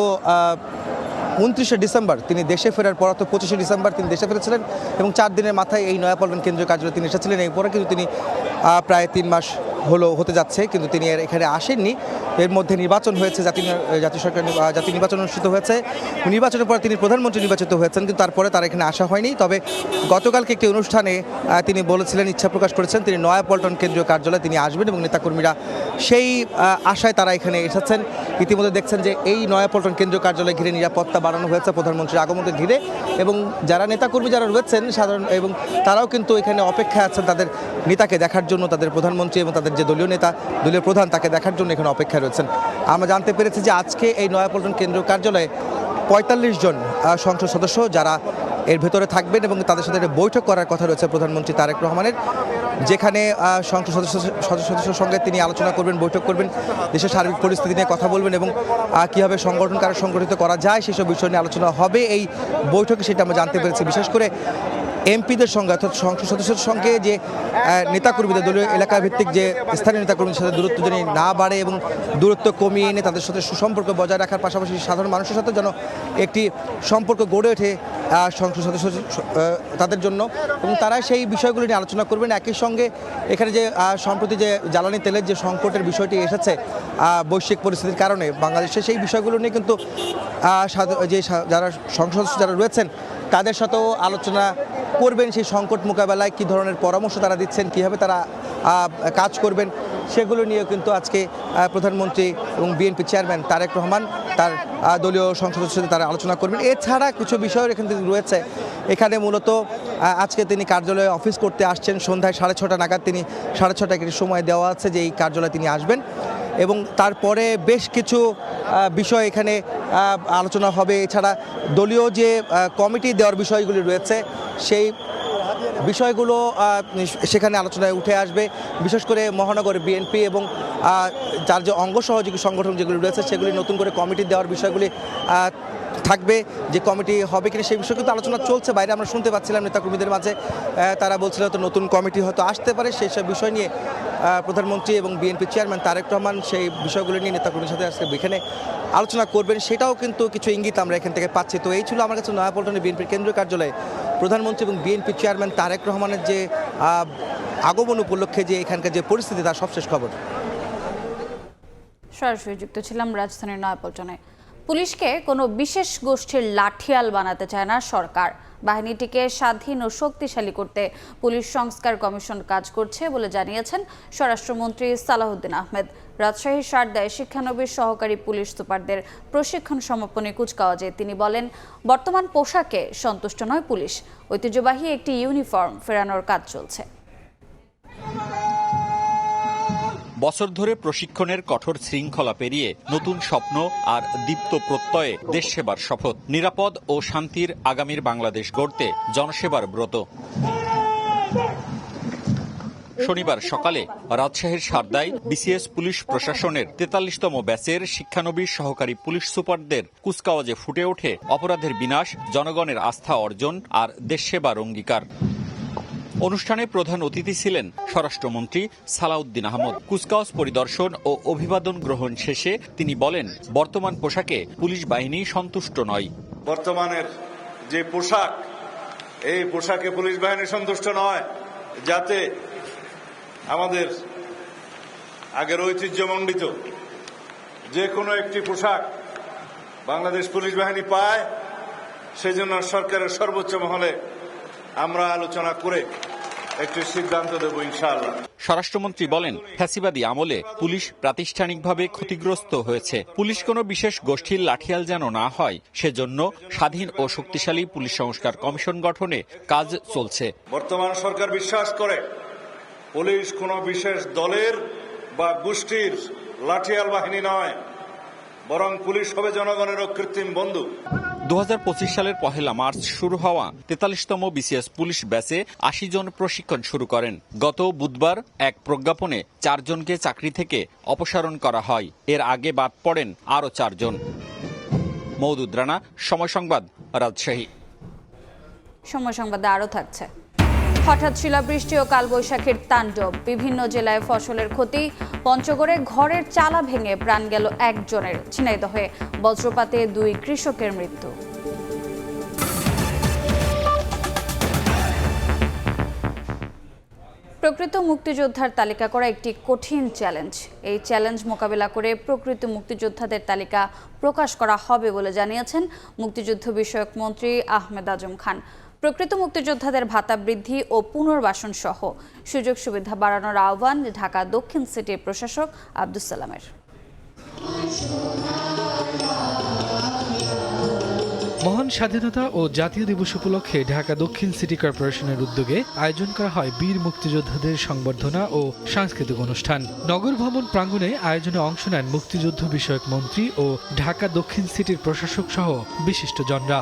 29শে ডিসেম্বর তিনি দেশে ফেরার পর, অর্থাৎ 25শে ডিসেম্বর তিনি দেশে ফিরেছিলেন এবং 4 দিনের মাথায় এই নয়াপল্টন কেন্দ্রীয় কার্যালয়ে তিনি এসেছিলেন। এরপরে কিন্তু তিনি প্রায় 3 মাস হতে যাচ্ছে, কিন্তু তিনি এখানে আসেননি। এর মধ্যে নির্বাচন হয়েছে, জাতীয় নির্বাচন অনুষ্ঠিত হয়েছে। নির্বাচনের পর তিনি প্রধানমন্ত্রী নির্বাচিত হয়েছেন, কিন্তু তারপরে তার এখানে আসা হয়নি। তবে গতকালকে একটি অনুষ্ঠানে তিনি বলেছিলেন, ইচ্ছা প্রকাশ করেছেন তিনি নয়াপল্টন কেন্দ্রীয় কার্যালয়ে তিনি আসবেন এবং নেতাকর্মীরা সেই আশায় তারা এখানে এসেছেন। ইতিমধ্যে দেখছেন যে এই নয়াপল্টন কেন্দ্রীয় কার্যালয় ঘিরে নিরাপত্তা বাড়ানো হয়েছে প্রধানমন্ত্রীর আগমনকে ঘিরে, এবং যারা নেতাকর্মী যারা রয়েছেন সাধারণ এবং তারাও কিন্তু এখানে অপেক্ষায় আছেন তাদের নেতাকে দেখার জন্য, তাদের প্রধানমন্ত্রী এবং তাদের যে দলীয় নেতা, দলীয় প্রধান, তাকে দেখার জন্য এখানে অপেক্ষায় রয়েছেন। আমরা জানতে পেরেছি যে আজকে এই নয়াপল্টন কেন্দ্রীয় কার্যালয়ে 45 জন সংসদ সদস্য যারা এর ভেতরে থাকবেন এবং তাদের সাথে বৈঠক করার কথা রয়েছে প্রধানমন্ত্রী তারেক রহমানের, যেখানে সংসদ সদস্যের সঙ্গে তিনি আলোচনা করবেন, বৈঠক করবেন, দেশের সার্বিক পরিস্থিতি নিয়ে কথা বলবেন এবং কীভাবে সংগঠিত করা যায় সেসব বিষয় নিয়ে আলোচনা হবে এই বৈঠকে, সেটা আমরা জানতে পেরেছি। বিশেষ করে এমপিদের সঙ্গে অর্থাৎ সংসদ সদস্যদের সঙ্গে যে নেতাকর্মীদের, দলীয় এলাকা ভিত্তিক যে স্থানীয় নেতাকর্মীদের সাথে দূরত্ব যেন না বাড়ে এবং দূরত্ব কমিয়ে এনে তাদের সাথে সুসম্পর্ক বজায় রাখার পাশাপাশি সাধারণ মানুষের সাথে যেন একটি সম্পর্ক গড়ে ওঠে সংসদ সদস্য তাদের জন্য, এবং তারা সেই বিষয়গুলি নিয়ে আলোচনা করবেন। একই সঙ্গে এখানে যে সম্প্রতি যে জ্বালানি তেলের যে সংকটের বিষয়টি এসেছে বৈশ্বিক পরিস্থিতির কারণে বাংলাদেশে, সেই বিষয়গুলো নিয়ে কিন্তু যে যারা সংসদ সদস্য যারা রয়েছেন তাদের সাথেও আলোচনা করবেন। সেই সংকট মোকাবেলায় কী ধরনের পরামর্শ তারা দিচ্ছেন, কীভাবে তারা কাজ করবেন, সেগুলো নিয়েও কিন্তু আজকে প্রধানমন্ত্রী এবং বিএনপি চেয়ারম্যান তারেক রহমান তার দলীয় সংসদ সদস্যদের তারা আলোচনা করবেন। এছাড়া কিছু বিষয় এখান থেকে রয়েছে। এখানে মূলত আজকে তিনি কার্যালয়ে অফিস করতে আসছেন সন্ধ্যায় 6:30 নাগাদ, তিনি 6:30 একটি সময় দেওয়া আছে যে এই কার্যালয়ে তিনি আসবেন, এবং তারপরে বেশ কিছু বিষয় এখানে আলোচনা হবে। এছাড়া দলীয় যে কমিটি দেওয়ার বিষয়গুলি রয়েছে সেই বিষয়গুলো সেখানে আলোচনায় উঠে আসবে। বিশেষ করে মহানগর বিএনপি এবং যার যে অঙ্গ সহযোগী সংগঠন যেগুলি রয়েছে সেগুলি নতুন করে কমিটি দেওয়ার বিষয়গুলি থাকবে। যে কমিটি হবে কিনা সেই বিষয়ে কিন্তু আলোচনা চলছে। বাইরে আমরা শুনতে পাচ্ছিলাম নেতাকর্মীদের মাঝে, তারা বলছিল হয়তো নতুন কমিটি হয়তো আসতে পারে। সেই সব বিষয় নিয়ে প্রধানমন্ত্রী এবং বিএনপি চেয়ারম্যান তারেক রহমান সেই বিষয়গুলো নিয়ে নেতাকর্মীর সাথে আজকে এখানে আলোচনা করবেন, সেটাও কিন্তু কিছু ইঙ্গিত আমরা এখান থেকে পাচ্ছি। তো এই ছিল আমার কাছে নয়াপল্টনে বিএনপির কেন্দ্রীয় কার্যালয়ে প্রধানমন্ত্রী এবং বিএনপি চেয়ারম্যান তারেক রহমানের যে আগমন উপলক্ষে যে এখানকার যে পরিস্থিতি, তার সবশেষ খবর। সরাসরি যুক্ত ছিলাম রাজধানীর নয়াপল্টনে। পুলিশকে কোনো বিশেষ গোষ্ঠীর লাঠিয়াল বানাতে চায় না সরকার। বাহিনীটিকে স্বাধীন ও শক্তিশালী করতে পুলিশ সংস্কার কমিশন কাজ করছে বলে জানিয়েছেন স্বরাষ্ট্রমন্ত্রী সালাউদ্দিন আহমেদ। রাজশাহীর সারদায় শিক্ষানবিশ সহকারী পুলিশ সুপারদের প্রশিক্ষণ সমাপনী কুচকাওয়াজে তিনি বলেন, বর্তমান পোশাকে সন্তুষ্ট নয় পুলিশ, ঐতিহ্যবাহী একটি ইউনিফর্ম ফেরানোর কাজ চলছে। বছর ধরে প্রশিক্ষণের কঠোর শৃঙ্খলা পেরিয়ে নতুন স্বপ্ন আর দীপ্ত প্রত্যয়ে দেশ সেবার শপথ, নিরাপদ ও শান্তির আগামীর বাংলাদেশ গড়তে জনসেবার ব্রত। শনিবার সকালে রাজশাহীর সারদায় বিসিএস পুলিশ প্রশাসনের ৪৩তম ব্যাচের শিক্ষানবিশ সহকারী পুলিশ সুপারদের কুচকাওয়াজে ফুটে ওঠে অপরাধের বিনাশ, জনগণের আস্থা অর্জন আর দেশ সেবার অঙ্গীকার। অনুষ্ঠানে প্রধান অতিথি ছিলেন স্বরাষ্ট্রমন্ত্রী সালাউদ্দিন আহমদ। কুচকাওয়াজ পরিদর্শন ও অভিবাদন গ্রহণ শেষে তিনি বলেন, বর্তমান পোশাকে পুলিশ বাহিনী সন্তুষ্ট নয়। বর্তমানের যে পোশাক, এই পোশাকে পুলিশ বাহিনী সন্তুষ্ট নয়। যাতে আমাদের আগের ঐতিহ্যমণ্ডিত যে কোনো একটি পোশাক বাংলাদেশ পুলিশ বাহিনী পায়, সেজন্য সরকারের সর্বোচ্চ মহলে আমরা আলোচনা করে একটি সিদ্ধান্ত দেব ইনশাআল্লাহ। স্বরাষ্ট্রমন্ত্রী বলেন, ফ্যাসিবাদী আমলে পুলিশ প্রাতিষ্ঠানিকভাবে ক্ষতিগ্রস্ত হয়েছে। পুলিশ কোনো বিশেষ গোষ্ঠীর লাঠিয়াল যেন না হয়, সেজন্য স্বাধীন ও শক্তিশালী পুলিশ সংস্কার কমিশন গঠনে কাজ চলছে। বর্তমান সরকার বিশ্বাস করে পুলিশ কোনো বিশেষ দলের বা গোষ্ঠীর লাঠিয়াল বাহিনী নয়, বরং পুলিশ হবে জনগণের কৃত্রিম বন্ধু। 2025 সালের 1 মার্চ শুরু হওয়া 43তম বিসিএস পুলিশ ব্যাচে 80 জন প্রশিক্ষণ শুরু করেন। গত বুধবার এক প্রজ্ঞাপনে 4 জনকে চাকরি থেকে অপসারণ করা হয়। এর আগে বাদ পড়েন আরও 4 জন। মওদুদ রানা, সময় সংবাদ, রাজশাহী। সময় সংবাদে আরও থাকছে। হঠাৎ শিলাবৃষ্টি ও কালবৈশাখীর তাণ্ডব, বিভিন্ন জেলায় ফসলের ক্ষতি। পঞ্চগড়ে ঘরের চালা ভেঙে প্রাণ গেল একজনের। ঝিনাইদহে বজ্রপাতে 2 কৃষকের মৃত্যু। প্রকৃত মুক্তিযোদ্ধার তালিকা করা একটি কঠিন চ্যালেঞ্জ। এই চ্যালেঞ্জ মোকাবেলা করে প্রকৃত মুক্তিযোদ্ধাদের তালিকা প্রকাশ করা হবে বলে জানিয়েছেন মুক্তিযুদ্ধ বিষয়ক মন্ত্রী আহমেদ আজম খান। প্রকৃত মুক্তিযোদ্ধাদের ভাতা বৃদ্ধি ও পুনর্বাসন সহ সুযোগ সুবিধা বাড়ানোর আহ্বান ঢাকা দক্ষিণ সিটির প্রশাসক আব্দুস সালামের। মহান স্বাধীনতা ও জাতীয় দিবস উপলক্ষে ঢাকা দক্ষিণ সিটি কর্পোরেশনের উদ্যোগে আয়োজন করা হয় বীর মুক্তিযোদ্ধাদের সংবর্ধনা ও সাংস্কৃতিক অনুষ্ঠান। নগর ভবন প্রাঙ্গণে আয়োজনে অংশ নেন মুক্তিযুদ্ধ বিষয়ক মন্ত্রী ও ঢাকা দক্ষিণ সিটির প্রশাসক সহ বিশিষ্টজনরা।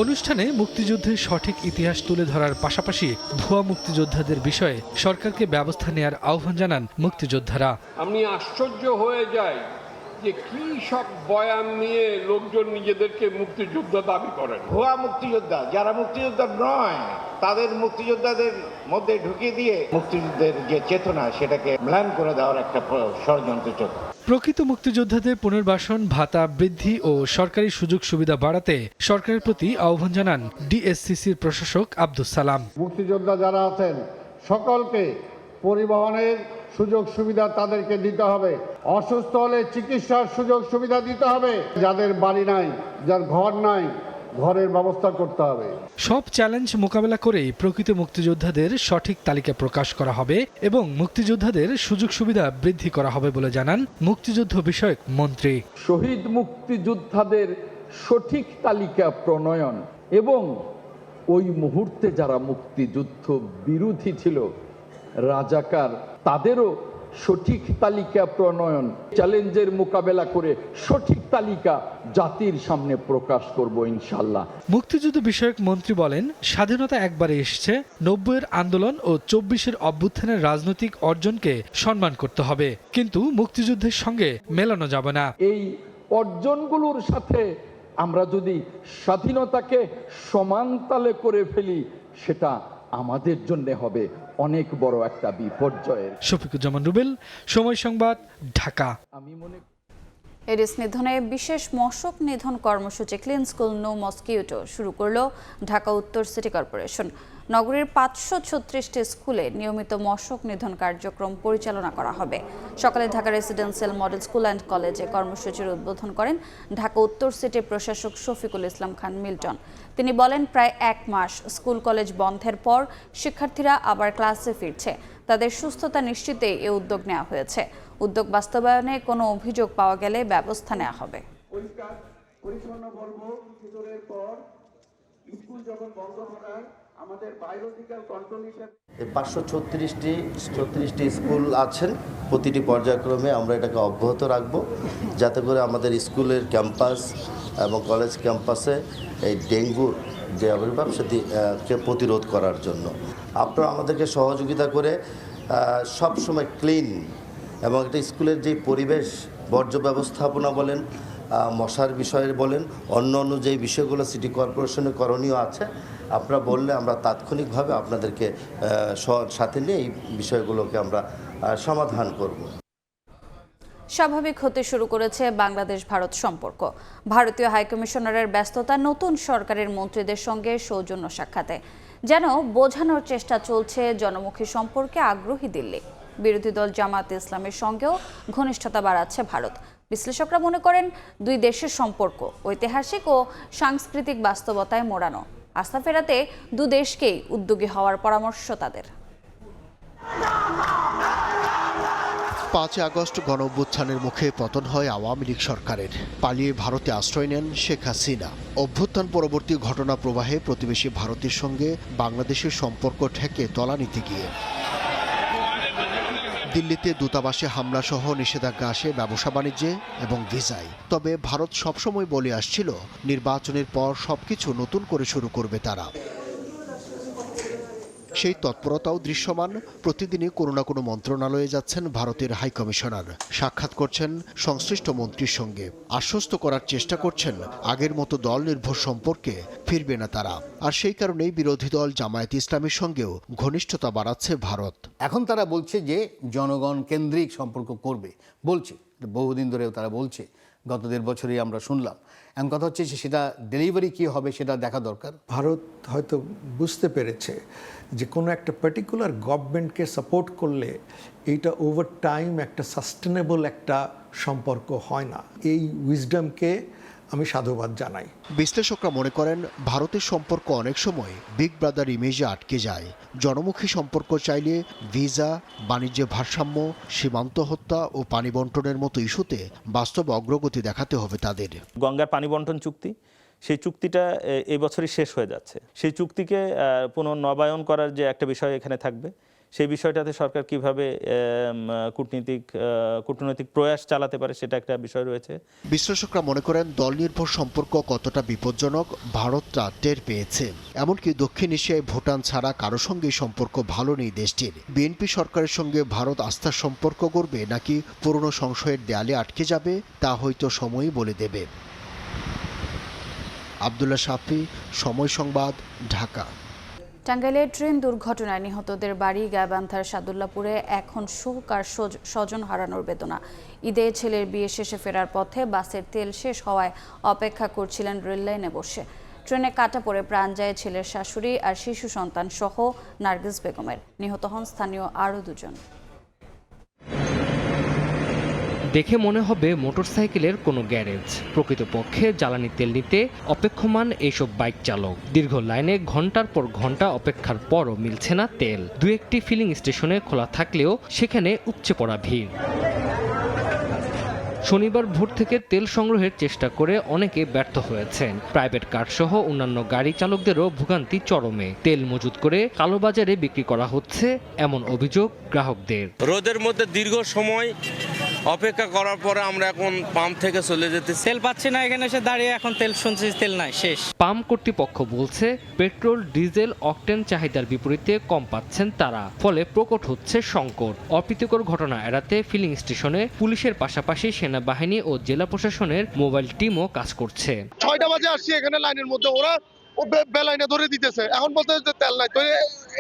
অনুষ্ঠানে মুক্তিযুদ্ধের সঠিক ইতিহাস তুলে ধরার পাশাপাশি ভুয়া মুক্তিযোদ্ধাদের বিষয়ে সরকারকে ব্যবস্থা নেওয়ার আহ্বান জানান মুক্তিযোদ্ধারা। আমি আশ্চর্য হয়ে যাই যে কি সব বয়ান নিয়ে লোকজন নিজেদেরকে মুক্তিযোদ্ধা দাবি করেন। ভুয়া মুক্তিযোদ্ধা, যারা মুক্তিযোদ্ধা নয় তাদের মুক্তিযোদ্ধাদের মধ্যে ঢুকিয়ে দিয়ে মুক্তিযুদ্ধের যে চেতনা সেটাকে ম্লান করে দেওয়ার একটা ষড়যন্ত্র চলছে। প্রকৃত মুক্তিযোদ্ধাদের পুনর্বাসন, ভাতা বৃদ্ধি ও সরকারি সুযোগ সুবিধা বাড়াতে সরকারের প্রতি আহ্বান জানান ডিএসসিসির প্রশাসক আব্দুস সালাম। মুক্তিযোদ্ধা যারা আছেন সকলকে পরিবহনের সুযোগ সুবিধা তাদেরকে দিতে হবে, অসুস্থ হলে চিকিৎসার সুযোগ সুবিধা দিতে হবে, যাদের বাড়ি নাই, যার ঘর নাই, ঘরের ব্যবস্থা করতে হবে। সব চ্যালেঞ্জ মোকাবেলা করেই প্রকৃত মুক্তিযোদ্ধাদের সঠিক তালিকা প্রকাশ করা হবে এবং মুক্তিযোদ্ধাদের সুযোগ সুবিধা বৃদ্ধি করা হবে বলে জানান মুক্তিযুদ্ধ বিষয়ক মন্ত্রী। শহীদ মুক্তিযোদ্ধাদের সঠিক তালিকা প্রণয়ন এবং ওই মুহূর্তে যারা মুক্তিযুদ্ধ বিরোধী ছিল, রাজাকার, তাদেরও সঠিক তালিকা প্রণয়ন, চ্যালেঞ্জের মোকাবেলা করে সঠিক তালিকা জাতির সামনে প্রকাশ করব ইনশাল্লাহ। মুক্তিযুদ্ধ বিষয়ক মন্ত্রী বলেন, স্বাধীনতা একবারে এসেছে, 90-এর আন্দোলন ও 24-এর অভ্যুত্থানের রাজনৈতিক অর্জনকে সম্মান করতে হবে, কিন্তু মুক্তিযুদ্ধের সঙ্গে মেলানো যাবে না। এই অর্জনগুলোর সাথে আমরা যদি স্বাধীনতাকে সমান তালে করে ফেলি, সেটা আমাদের জন্য হবে অনেক বড় একটা বিপর্যয়ের। শফিকুজ্জামান রুবেল, সময় সংবাদ, ঢাকা। এডিস নিধনে বিশেষ মশক নিধন কর্মসূচি ক্লিন স্কুল নো মসকিউটো শুরু করল ঢাকা উত্তর সিটি কর্পোরেশন। নগরীর 536টি স্কুলে নিয়মিত মশক নিধন কার্যক্রম পরিচালনা করা হবে। সকালে Dhaka residential model school and কলেজে কর্মসূচির উদ্বোধন করেন ঢাকা উত্তর সিটির প্রশাসক শফিকুল ইসলাম খান মিল্টন। তিনি বলেন, প্রায় 1 মাস স্কুল কলেজ বন্ধের পর শিক্ষার্থীরা আবার ক্লাসে ফিরছে। তাদের সুস্থতা নিশ্চিতে এই উদ্যোগ নেওয়া হয়েছে। উদ্যোগ বাস্তবায়নে কোনো অভিযোগ পাওয়া গেলে ব্যবস্থা নেওয়া হবে। 536টি স্কুল আছেন, প্রতিটি পর্যায়ক্রমে আমরা এটাকে অব্যাহত রাখব, যাতে করে আমাদের স্কুলের ক্যাম্পাস এবং কলেজ ক্যাম্পাসে এই ডেঙ্গুর যে আবির্ভাব সেটিকে প্রতিরোধ করার জন্য আপনারা আমাদেরকে সহযোগিতা করে সব সময় ক্লিন এবং একটা স্কুলের যে পরিবেশ বর্জ্য ব্যবস্থাপনা বলেন, মশার বিষয়ে বলেন, অন্য যে বিষয়গুলো সিটি কর্পোরেশনের করণীয় আছে আপনারা বললে আমরা তাৎক্ষণিকভাবে আপনাদেরকে সাথে নিয়ে এই বিষয়গুলোকে আমরা সমাধান করব। স্বাভাবিক হতে শুরু করেছে বাংলাদেশ ভারত সম্পর্ক। ভারতীয় হাইকমিশনারের ব্যস্ততা নতুন সরকারের মন্ত্রীদের সঙ্গে সৌজন্য সাক্ষাতে যেন বোঝানোর চেষ্টা চলছে জনমুখী সম্পর্কে আগ্রহী দিল্লি। বিরোধী দল জামায়াতে ইসলামের সঙ্গেও ঘনিষ্ঠতা বাড়াচ্ছে ভারত। বিশ্লেষকরা মনে করেন দুই দেশের সম্পর্ক ঐতিহাসিক ও সাংস্কৃতিক বাস্তবতায় মোড়ানো। আস্থা ফেরাতে দু দেশকেই উদ্যোগী হওয়ার পরামর্শ তাদের। ৫ আগস্ট গণঅভ্যুত্থানের মুখে পতন হয় আওয়ামী লীগ সরকারের। পালিয়ে ভারতে আশ্রয় নেন শেখ হাসিনা। অভ্যুত্থান পরবর্তী ঘটনা প্রবাহে প্রতিবেশী ভারতের সঙ্গে বাংলাদেশের সম্পর্ক ঠেকে তলানিতে গিয়ে দিল্লিতে দূতাবাসে হামলাসহ নিষেধাজ্ঞা আসে ব্যবসা বাণিজ্যে এবং ভিসায়। তবে ভারত সবসময় বলে আসছিল নির্বাচনের পর সবকিছু নতুন করে শুরু করবে তারা। সেই তৎপরতাও দৃশ্যমান। প্রতিদিনই কোনো না কোনো মন্ত্রণালয়ে যাচ্ছেন ভারতের হাইকমিশনার, সাক্ষাৎ করছেন সংশ্লিষ্ট মন্ত্রীর সঙ্গে, আশ্বস্ত করার চেষ্টা করছেন আগের মতো দল নির্ভর সম্পর্কে ফিরবে না তারা। আর সেই কারণেই বিরোধী দল জামায়াত ইসলামের সঙ্গেও ঘনিষ্ঠতা বাড়াচ্ছে ভারত। এখন তারা বলছে যে জনগণ কেন্দ্রিক সম্পর্ক করবে, বলছে বহুদিন ধরেও তারা বলছে, গত ১.৫ বছরই আমরা শুনলাম। এখন কথা হচ্ছে যে সেটা ডেলিভারি কী হবে সেটা দেখা দরকার। ভারত হয়তো বুঝতে পেরেছে যে কোনো একটা পার্টিকুলার গভর্নমেন্টকে সাপোর্ট করলে এইটা ওভার টাইম একটা সাস্টেনেবল একটা সম্পর্ক হয় না। এই উইজডমকে আমি সাধুবাদ জানাই। বিশ্লেষকরা মনে করেন ভারতের সম্পর্ক অনেক সময় বিগ ব্রাদার ইমেজে আটকে যায়। জনমুখী সম্পর্ক চাইলে ভিসা, বাণিজ্যে ভারসাম্য, সীমান্ত হত্যা ও পানি বন্টনের মতো ইস্যুতে বাস্তব অগ্রগতি দেখাতে হবে তাদের। গঙ্গার পানি বন্টন চুক্তি, সেই চুক্তিটা এই বছরই শেষ হয়ে যাচ্ছে। সেই চুক্তিকে পুনর্নবায়ন করার যে একটা বিষয় এখানে থাকবে, সেই বিষয়টাতে সরকার কিভাবে কূটনৈতিক প্রয়াস চালাতে পারে সেটা একটা বিষয় রয়েছে। বিশ্লেষকরা মনে করেন দল নির্ভর সম্পর্ক কতটা বিপজ্জনক ভারত তা টের পেয়েছে। এমনকি দক্ষিণ এশিয়ায় ভুটান ছাড়া কারো সঙ্গে সম্পর্ক ভালো নেই দেশটির। বিএনপি সরকারের সঙ্গে ভারত আস্থার সম্পর্ক করবে নাকি পুরনো সংশয়ের দেয়ালে আটকে যাবে তা হয়তো সময়ই বলে দেবে। আব্দুল্লাহ শাফি, সময় সংবাদ, ঢাকা। টাঙ্গাইলে ট্রেন দুর্ঘটনায় নিহতদের বাড়ি গাইবান্ধার সাদুল্লাপুরে এখন শোক আর স্বজন হারানোর বেদনা। ঈদে ছেলের বিয়ে শেষে ফেরার পথে বাসের তেল শেষ হওয়ায় অপেক্ষা করছিলেন রেললাইনে বসে। ট্রেনে কাটা পড়ে প্রাণ যায় ছেলের শাশুড়ি আর শিশু সন্তান সহ নার্গিস বেগমের। নিহত হন স্থানীয় আরও দুজন। দেখে মনে হবে মোটরসাইকেলের কোনো গ্যারেজ, প্রকৃতপক্ষে জ্বালানি তেল নিতে অপেক্ষমান এইসব বাইক চালক। দীর্ঘ লাইনে ঘন্টার পর ঘন্টা অপেক্ষার পরও মিলছে না তেল। দু একটি ফিলিং স্টেশনে খোলা থাকলেও সেখানে উপচে পড়া ভিড়। শনিবার ভোর থেকে তেল সংগ্রহের চেষ্টা করে অনেকে ব্যর্থ হয়েছেন। প্রাইভেট কার সহ অন্যান্য গাড়ি চালকদেরও ভোগান্তি চরমে। তেল মজুত করে কালোবাজারে বিক্রি করা হচ্ছে এমন অভিযোগ গ্রাহকদের। রোদের মধ্যে দীর্ঘ সময় অপেক্ষা করার পরে আমরা এখন পাম্প থেকে চলে যেতে তেল পাচ্ছি না, এখানে এসে দাঁড়িয়ে এখন তেল শুনছি তেল নাই, শেষ। পাম্প কর্তৃপক্ষ বলছে পেট্রোল, ডিজেল, অকটেন চাহিদার বিপরীতে কম পাচ্ছেন তারা, ফলে প্রকট হচ্ছে সংকট। অপ্রীতিকর ঘটনা এড়াতে ফিলিং স্টেশনে পুলিশের পাশাপাশি সেনাবাহিনী ও জেলা প্রশাসনের মোবাইল টিমও কাজ করছে। ৬টা বাজে আসছি এখানে লাইনের মধ্যে, ওরা বেলাইনে ধরে দিতেছে, এখন বলতে তেল নাই। তো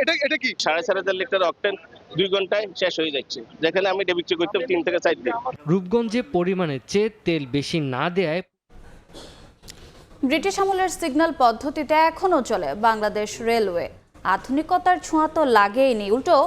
এটা কি 3.5 লিটার অকটেন 2 ঘন্টায় শেষ হয়ে যাচ্ছে, যেখানে আমি বিক্রি করতে 3 থেকে 4 দিন। রূপগঞ্জে পরিমাণের চেয়ে তেল বেশি না দেয়ায় ব্রিটিশ আমলের সিগন্যাল পদ্ধতিতে এখনও চলে বাংলাদেশ রেলওয়ে। আধুনিকতার ছোঁয়া তো লাগেইনি, উল্টো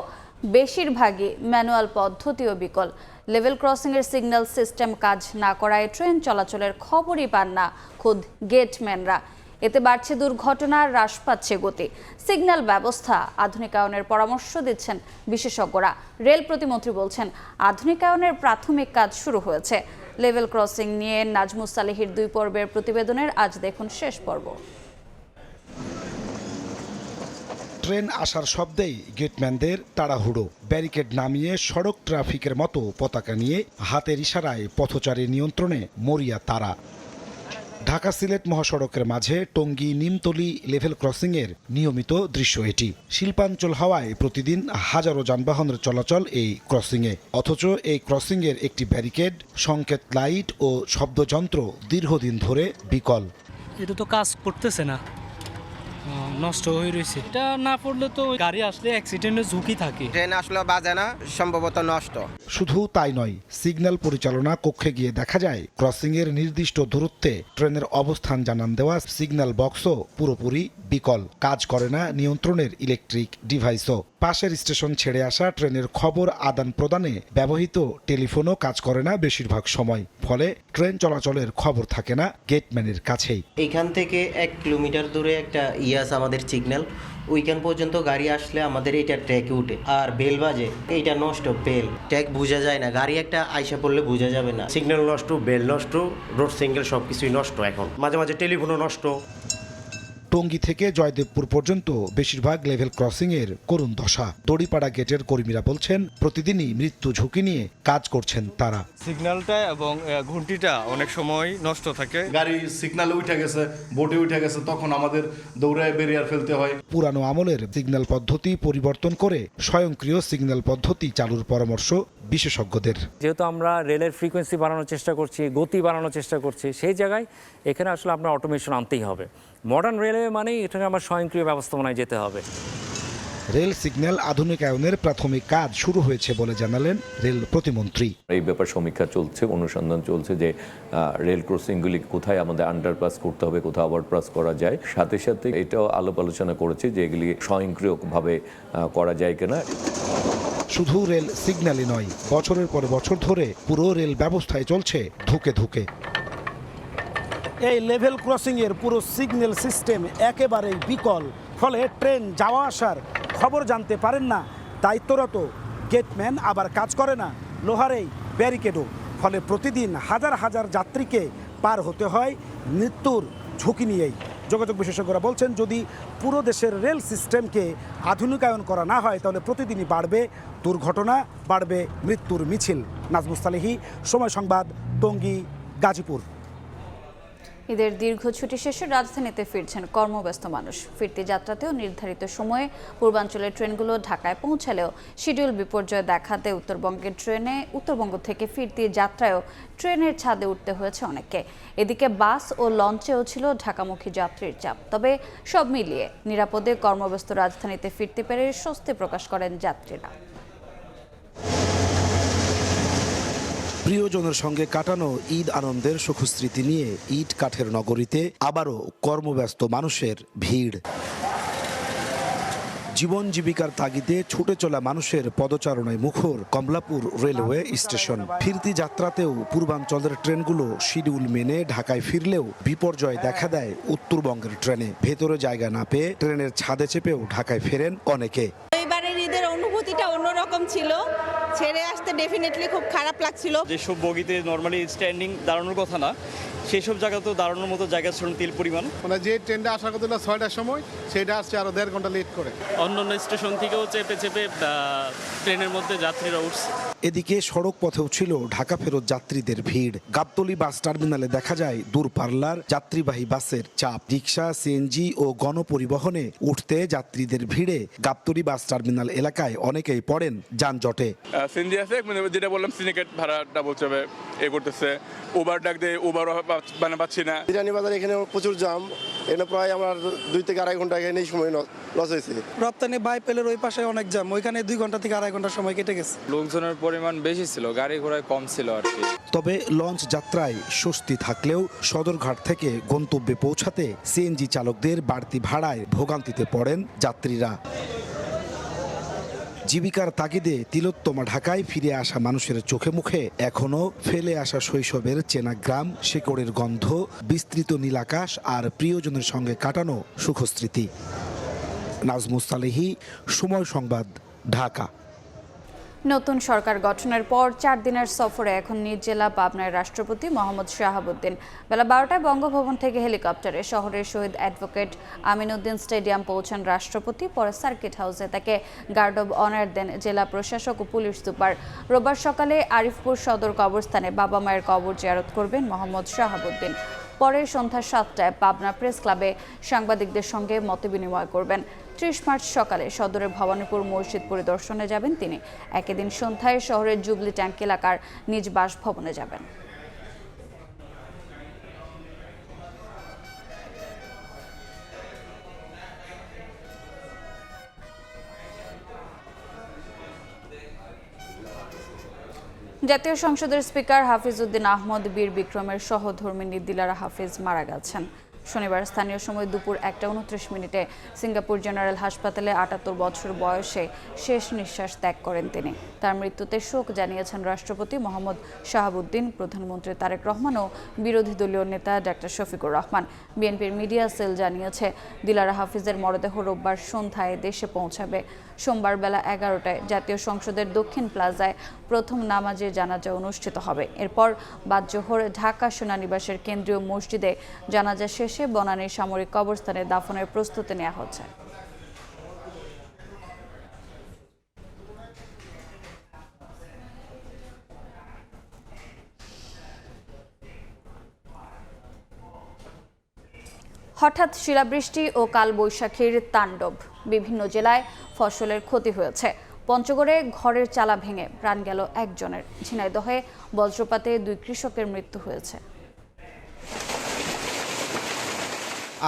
বেশিরভাগই ম্যানুয়াল পদ্ধতিও বিকল। লেভেল ক্রসিংয়ের সিগন্যাল সিস্টেম কাজ না করায় ট্রেন চলাচলের খবরই পান না খোদ গেটম্যানরা। এতে বাড়ছে দুর্ঘটনা, হ্রাস পাচ্ছে গতি। সিগন্যাল ব্যবস্থা আধুনিকায়নের পরামর্শ দিচ্ছেন বিশেষজ্ঞরা। রেল প্রতিমন্ত্রী বলছেন আধুনিকায়নের প্রাথমিক কাজ শুরু হয়েছে। লেভেল ক্রসিং নিয়ে নাজমুস সালেহির 2 পর্বের প্রতিবেদনের আজ দেখুন শেষ পর্ব। ট্রেন আসার শব্দেই গেটম্যানদের তাড়াহুড়ো, ব্যারিকেড নামিয়ে সড়ক ট্রাফিকের মতো পতাকা নিয়ে হাতের ইশারায় পথচারী নিয়ন্ত্রণে মরিয়া তারা। ঢাকা সিলেট মহাসড়কের মাঝে টঙ্গী নিমতলী লেভেল ক্রসিংয়ের নিয়মিত দৃশ্য এটি। শিল্পাঞ্চল হওয়ায় প্রতিদিন হাজারো যানবাহনের চলাচল এই ক্রসিংয়ে, অথচ এই ক্রসিংয়ের একটি ব্যারিকেড, সংকেত লাইট ও শব্দযন্ত্র দীর্ঘদিন ধরে বিকল। এটা তো কাজ করতেছে না, নষ্ট হয়ে রয়েছে। এটা না পড়লে তো গাড়ি আসলে অ্যাক্সিডেন্টের ঝুঁকি থাকে। ট্রেন আসলে বাজে না, সম্ভবত নষ্ট। শুধু তাই নয়, সিগন্যাল পরিচালনা কক্ষে গিয়ে দেখা যায় ক্রসিংয়ের নির্দিষ্ট দূরত্বে ট্রেনের অবস্থান জানান দেওয়া সিগন্যাল বক্সও পুরোপুরি বিকল, কাজ করে না নিয়ন্ত্রণের ইলেকট্রিক ডিভাইসও। পাশের স্টেশন ছেড়ে আসা ট্রেনের খবর আদান প্রদানে ব্যবহৃত টেলিফোনও কাজ করে না বেশিরভাগ সময়, ফলে ট্রেন চলাচলের খবর থাকে না গেটম্যানের কাছেই। এইখান থেকে 1 কিলোমিটার দূরে একটা ইয়াস আমাদের সিগন্যাল, ওইখান পর্যন্ত গাড়ি আসলে আমাদের এটা ট্র্যাকে উঠে, আর বেল বাজে, এইটা নষ্ট বেল, ট্র্যাক বোঝা যায় না, গাড়ি একটা আইসা পড়লে বোঝা যাবে না। সিগন্যাল নষ্ট, বেল নষ্ট, রোড সিঙ্গেল সবকিছুই নষ্ট। এখন মাঝে মাঝে টেলিফোনও নষ্ট। টঙ্গী থেকে জয়দেবপুর পর্যন্ত বেশিরভাগ লেভেল ক্রসিংয়ের করুণ দশা। দড়িপাড়া গেটের কর্মীরা বলছেন, প্রতিদিনই মৃত্যু ঝুঁকি নিয়ে কাজ করছেন তারা। সিগন্যালটা এবং ঘন্টিটা অনেক সময় নষ্ট থাকে। গাড়ি সিগন্যালে উঠে গেছে, বোটে উঠে গেছে, তখন আমাদের দৌড়ায় ব্যারিয়ার ফেলতে হয়। পুরানো আমলের সিগন্যাল পদ্ধতি পরিবর্তন করে স্বয়ংক্রিয় সিগন্যাল পদ্ধতি চালুর পরামর্শ বিশেষজ্ঞদের। যেহেতু আমরা রেলের ফ্রিকোয়েন্সি বাড়ানোর চেষ্টা করছি, গতি বাড়ানোর চেষ্টা করছি, সেই জায়গায় এখানে আসলে আপনার অটোমেশন আনতেই হবে। মডার্ন রেলওয়ে মানেই এটাকে আমার স্বয়ংক্রিয় ব্যবস্থাপনায় যেতে হবে। রেল সিগন্যাল আধুনিকায়নের প্রাথমিক কাজ শুরু হয়েছে বলে জানালেন রেল প্রতিমন্ত্রী। এই ব্যাপার সমীক্ষা চলছে, অনুসন্ধান চলছে যে রেল ক্রসিংগুলি কোথায় আমাদের আন্ডারপাস করতে হবে, কোথাও ওভারপাস করা যায়। সাথে সাথে এটাও আলাপ আলোচনা করেছে যে এগুলি স্বয়ংক্রিয়ভাবে করা যায় কিনা। শুধু রেল সিগন্যালই নয়, বছরের পর বছর ধরে পুরো রেল ব্যবস্থায় চলছে ধুকে ধুকে। এই লেভেল ক্রসিংয়ের পুরো সিগন্যাল সিস্টেম একেবারেই বিকল, ফলে ট্রেন যাওয়া আসার খবর জানতে পারেন না দায়িত্বরত গেটম্যান, আবার কাজ করে না লোহার এই ব্যারিকেডও। ফলে প্রতিদিন হাজার হাজার যাত্রীকে পার হতে হয় মৃত্যুর ঝুঁকি নিয়েই। যোগাযোগ বিশেষজ্ঞরা বলছেন, যদি পুরো দেশের রেল সিস্টেমকে আধুনিকায়ন করা না হয় তাহলে প্রতিদিনই বাড়বে দুর্ঘটনা, বাড়বে মৃত্যুর মিছিল। নাজমুস সালেহী, সময় সংবাদ, টঙ্গী, গাজীপুর। ঈদের দীর্ঘ ছুটি শেষে রাজধানীতে ফিরছেন কর্মব্যস্ত মানুষ। ফিরতি যাত্রাতেও নির্ধারিত সময়ে পূর্বাঞ্চলের ট্রেনগুলো ঢাকায় পৌঁছালেও শিডিউল বিপর্যয় দেখাতে উত্তরবঙ্গ থেকে ফিরতি যাত্রায়ও ট্রেনের ছাদে উঠতে হয়েছে অনেককে। এদিকে বাস ও লঞ্চেও ছিল ঢাকামুখী যাত্রীর চাপ। তবে সব মিলিয়ে নিরাপদে কর্মব্যস্ত রাজধানীতে ফিরতে পেরে স্বস্তি প্রকাশ করেন যাত্রীরা। প্রিয়জনের সঙ্গে কাটানো ঈদ আনন্দের সুখস্মৃতি নিয়ে ইট কাঠের নগরীতে আবারও কর্মব্যস্ত মানুষের ভিড়। জীবন জীবিকার তাগিদে ছুটে চলা মানুষের পদচারণায় মুখর কমলাপুর রেলওয়ে স্টেশন। ফিরতি যাত্রাতেও পূর্বাঞ্চলের ট্রেনগুলো শিডিউল মেনে ঢাকায় ফিরলেও বিপর্যয় দেখা দেয় উত্তরবঙ্গের ট্রেনে। ভেতরে জায়গা না পেয়ে ট্রেনের ছাদে চেপেও ঢাকায় ফেরেন অনেকে। এবারের ঈদের অনুভূতিটা অন্যরকম ছিল, ছেড়ে আসতে ডেফিনেটলি খুব খারাপ লাগছিল। যেসব বগিতে নর্মালি স্ট্যান্ডিং দাঁড়ানোর কথা না, সেই সব জায়গাতেও দাঁড়ানোর মতো জায়গা ছিল তিল পরিমাণ। মানে যে ট্রেনটা আসার কথা 6টার সময়, সেটা আসছে আরো 1.5 ঘন্টা লেট করে। অন্যান্য স্টেশন থেকেও চেপে চেপে ট্রেনের মধ্যে যাত্রীরা উঠছে। এদিকে সড়ক পথেও ছিল ঢাকা ফেরত যাত্রীদের ভিড়। গাবতলী বাস টার্মিনালে দেখা যায় দূরপাল্লার যাত্রীবাহী বাসের চাপ। রিক্সা, সিএনজি ও গণপরিবহনে উঠতে যাত্রীদের ভিড়ে গাবতলী বাস টার্মিনাল এলাকায় অনেকেই পড়েন যানজটে। সিএনজি আছে, যেটা বললাম সিন্ডিকেট ভাড়াটা বলছে এ করতেছে, উবার ডাক দিয়ে উবারও পাচ্ছি না। বিরিয়ানি বাজার এখানে প্রচুর জাম, এখানে প্রায় আমার 2 থেকে 2.5 ঘন্টা এখানে সময় লস হয়েছে। রপ্তানি বাইপেলের ওই পাশে অনেক জাম, ওইখানে 2 ঘন্টা থেকে 2.5 ঘন্টা সময় কেটে গেছে। লোকজনের পরিমাণ বেশি ছিল, গাড়ি ঘোড়ায় কম ছিল আর কি। তবে লঞ্চ যাত্রায় স্বস্তি থাকলেও সদরঘাট থেকে গন্তব্যে পৌঁছাতে সিএনজি চালকদের বাড়তি ভাড়ায় ভোগান্তিতে পড়েন যাত্রীরা। জীবিকার তাগিদে তিলোত্তমা ঢাকায় ফিরে আসা মানুষের চোখে মুখে এখনো ফেলে আসা শৈশবের চেনা গ্রাম, শেকড়ের গন্ধ, বিস্তৃত নীলাকাশ আর প্রিয়জনের সঙ্গে কাটানো সুখস্মৃতি। নাজমুস সালেহী, সময় সংবাদ, ঢাকা। নতুন সরকার গঠনের পর 4 দিনের সফরে এখন নিজ জেলা পাবনার রাষ্ট্রপতি মোহাম্মদ শাহাবুদ্দিন। বেলা 12টায় বঙ্গভবন থেকে হেলিকপ্টারে শহরের শহীদ অ্যাডভোকেট আমিনউদ্দিন স্টেডিয়াম পৌঁছান রাষ্ট্রপতি। পরে সার্কিট হাউসে তাকে গার্ড অব অনার দেন জেলা প্রশাসক ও পুলিশ সুপার। রোববার সকালে আরিফপুর সদর কবরস্থানে বাবা মায়ের কবর জিয়ারত করবেন মোহাম্মদ শাহাবুদ্দিন। পরে সন্ধ্যা 7টায় পাবনা প্রেস ক্লাবে সাংবাদিকদের সঙ্গে মতবিনিময় করবেন। 30 মার্চ সকালে সদরের ভবানীপুর মসজিদ পরিদর্শনে যাবেন তিনি। একই দিন সন্ধ্যায় শহরের জুবলি ট্যাঙ্ক এলাকার নিজ বাসভবনে যাবেন। জাতীয় সংসদের স্পিকার হাফিজ উদ্দিন আহমদ বীর বিক্রমের সহধর্মিণী দিলারা হাফিজ মারা গেছেন। শনিবার স্থানীয় সময় দুপুর 1:29 সিঙ্গাপুর জেনারেল হাসপাতালে 78 বছর বয়সে শেষ নিঃশ্বাস ত্যাগ করেন তিনি। তার মৃত্যুতে শোক জানিয়েছেন রাষ্ট্রপতি মোহাম্মদ শাহাবুদ্দিন, প্রধানমন্ত্রী তারেক রহমান ও বিরোধী দলীয় নেতা ডক্টর শফিকুর রহমান। বিএনপির মিডিয়া সেল জানিয়েছে, দিলারা হাফিজের মরদেহ রোববার সন্ধ্যায় দেশে পৌঁছাবে। সোমবার বেলা 11টায় জাতীয় সংসদের দক্ষিণ প্লাজায় প্রথম নামাজে জানাজা অনুষ্ঠিত হবে। এরপর বাদ জোহর ঢাকা সেনানিবাসের কেন্দ্রীয় মসজিদে জানাজা শেষে বনানীর সামরিক কবরস্থানে দাফনের প্রস্তুতি নেওয়া হচ্ছে। হঠাৎ শিলাবৃষ্টি ও কালবৈশাখীর তাণ্ডব, বিভিন্ন জেলায় ফসলের ক্ষতি হয়েছে। পঞ্চগড়ে ঘরের চালা ভেঙে প্রাণ গেল একজনের। ঝিনাইদহে বজ্রপাতে 2 কৃষকের মৃত্যু হয়েছে।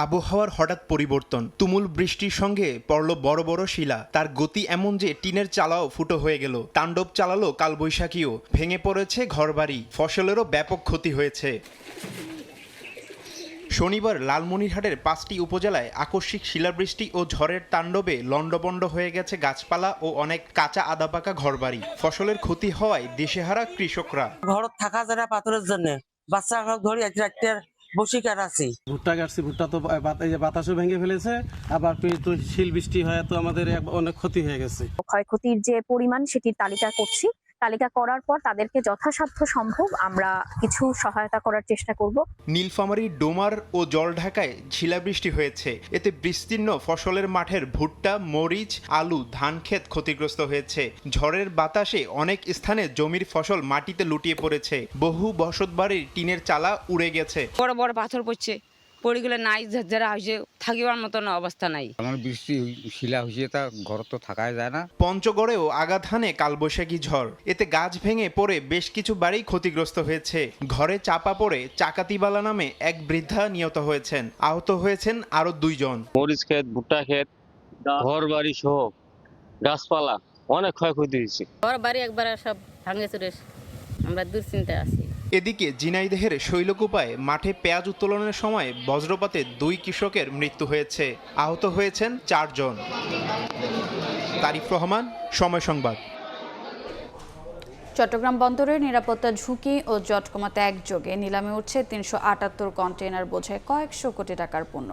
আবহাওয়ার হঠাৎ পরিবর্তন, তুমুল বৃষ্টির সঙ্গে পড়ল বড় বড় শিলা। তার গতি এমন যে টিনের চালাও ফুটো হয়ে গেল। তাণ্ডব চালালো কালবৈশাখীও, ভেঙে পড়েছে ঘরবাড়ি, ফসলেরও ব্যাপক ক্ষতি হয়েছে। শনিবার লালমনিরহাটের 5টি উপজেলায় আকস্মিক শিলাবৃষ্টি ও ঝড়ের তাণ্ডবে লণ্ডভণ্ড হয়ে গেছে গাছপালা ও অনেক কাঁচা আদাপাকা ঘরবাড়ি। ফসলের ক্ষতি হওয়ায় দিশেহারা কৃষকরা। ঘর থাকা যায় পাথরের জন্য, বাচ্চা ধরি একটা বসি কাটাছি। ভুট্টা কাটছি, ভুট্টা তো বাতাসও ভেঙে ফেলেছে, আবার শিল বৃষ্টি হয় তো আমাদের অনেক ক্ষতি হয়ে গেছে। ক্ষয়ক্ষতির যে পরিমাণ সেটির তালিকা করছি। তালিকা করার পর তাদেরকে যথাসাধ্য সম্ভব আমরা কিছু সহায়তা করার চেষ্টা করব। নীলফামারী, ডোমার ও জলঢাকায় শিলাবৃষ্টি হয়েছে। এতে বিস্তীর্ণ ফসলের মাঠের ভুট্টা, মরিচ, আলু, ধান ক্ষেত ক্ষতিগ্রস্ত হয়েছে। ঝড়ের বাতাসে অনেক স্থানে জমির ফসল মাটিতে লুটিয়ে পড়েছে। বহু বসতবাড়ির টিনের চালা উড়ে গেছে। বড় বড় পাথর পড়ছে, পড়িগুলো নাই, যারা হয়েছে থাকিবার মতন অবস্থা নাই। আমার বৃষ্টি শিলা হয়েছে, তা ঘর তো থাকাই যায় না। পঞ্চগড়েও আঘাত হানে কালবৈশাখী ঝড়। এতে গাছ ভেঙে পড়ে বেশ কিছু বাড়ি ক্ষতিগ্রস্ত হয়েছে। ঘরে চাপা পড়ে চাকাতিবালা নামে এক বৃদ্ধা নিহত হয়েছেন। আহত হয়েছেন আরো 2 জন। মরিচ ক্ষেত, ভুট্টা ক্ষেত, ঘর বাড়ি সহ গাছপালা অনেক ক্ষয়ক্ষতি হয়েছে। ঘর বাড়ি একবার সব ভাঙে চুরে, আমরা দুশ্চিন্তায় আছি। এদিকে ঝিনাইদহের শৈলকুপায় মাঠে পেঁয়াজ উত্তোলনের সময় বজ্রপাতে 2 কৃষকের মৃত্যু হয়েছে। আহত হয়েছেন 4 জন। তারিফ রহমান, সময় সংবাদ। চট্টগ্রাম বন্দরের নিরাপত্তা ঝুঁকি ও জট কমাতে একযোগে নিলামে উঠছে 378 কন্টেইনার বোঝায় কয়েকশো কোটি টাকার পণ্য।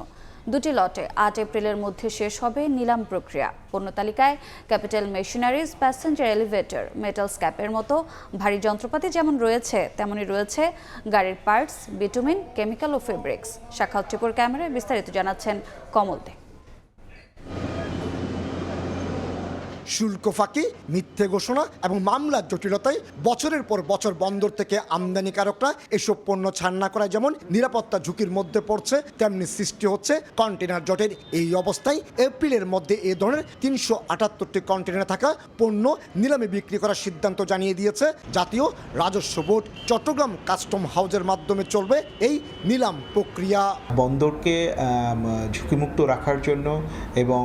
2টি লটে 8 এপ্রিলের মধ্যে শেষ হবে নিলাম প্রক্রিয়া। পণ্য তালিকায় capital machineries, passenger elevator, metal স্ক্র্যাপের মতো ভারী যন্ত্রপাতি যেমন রয়েছে তেমনই রয়েছে গাড়ির পার্টস, বিটুমিন, কেমিক্যাল ও ফেব্রিক্স। শাখাউত টিপুর ক্যামেরায় বিস্তারিত জানাচ্ছেন কমল দে। শুল্ক ফাঁকি, মিথ্যে ঘোষণা এবং মামলার জটিলতায় বছরের পর বছর বন্দর থেকে আমদানিকারকরা এসব পণ্য ছাড় না করায় যেমন নিরাপত্তা ঝুঁকির মধ্যে পড়ছে, তেমনি সৃষ্টি হচ্ছে কন্টেনার জটের। এই অবস্থায় এপ্রিলের মধ্যে এ ধরনের 378টি কন্টেনার থাকা পণ্য নিলামে বিক্রি করার সিদ্ধান্ত জানিয়ে দিয়েছে জাতীয় রাজস্ব বোর্ড। চট্টগ্রাম কাস্টম হাউসের মাধ্যমে চলবে এই নিলাম প্রক্রিয়া। বন্দরকে ঝুঁকিমুক্ত রাখার জন্য এবং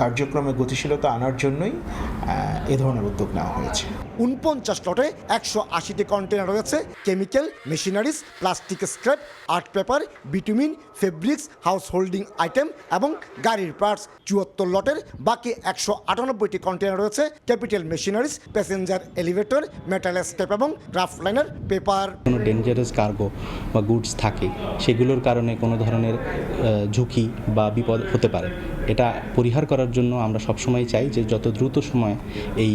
কার্যক্রমে গতিশীলতা আনার জন্যই এ ধরনের উদ্যোগ নেওয়া হয়েছে। 49 লটে 180টি কন্টেনার রয়েছে chemical, machineries, plastic scrap, art paper, bitumen, fabrics, house holding item এবং গাড়ির পার্টস। 74 লটের বাকি 198টি কন্টেনার রয়েছে capital machineries, passenger elevator, metal scrap এবং ড্রাফট লাইনার পেপার। কোনো ডেঞ্জারাস কার্গো বা গুডস থাকে, সেগুলোর কারণে কোনো ধরনের ঝুঁকি বা বিপদ হতে পারে। এটা পরিহার করার জন্য আমরা সবসময় চাই যে যত দ্রুত সময় এই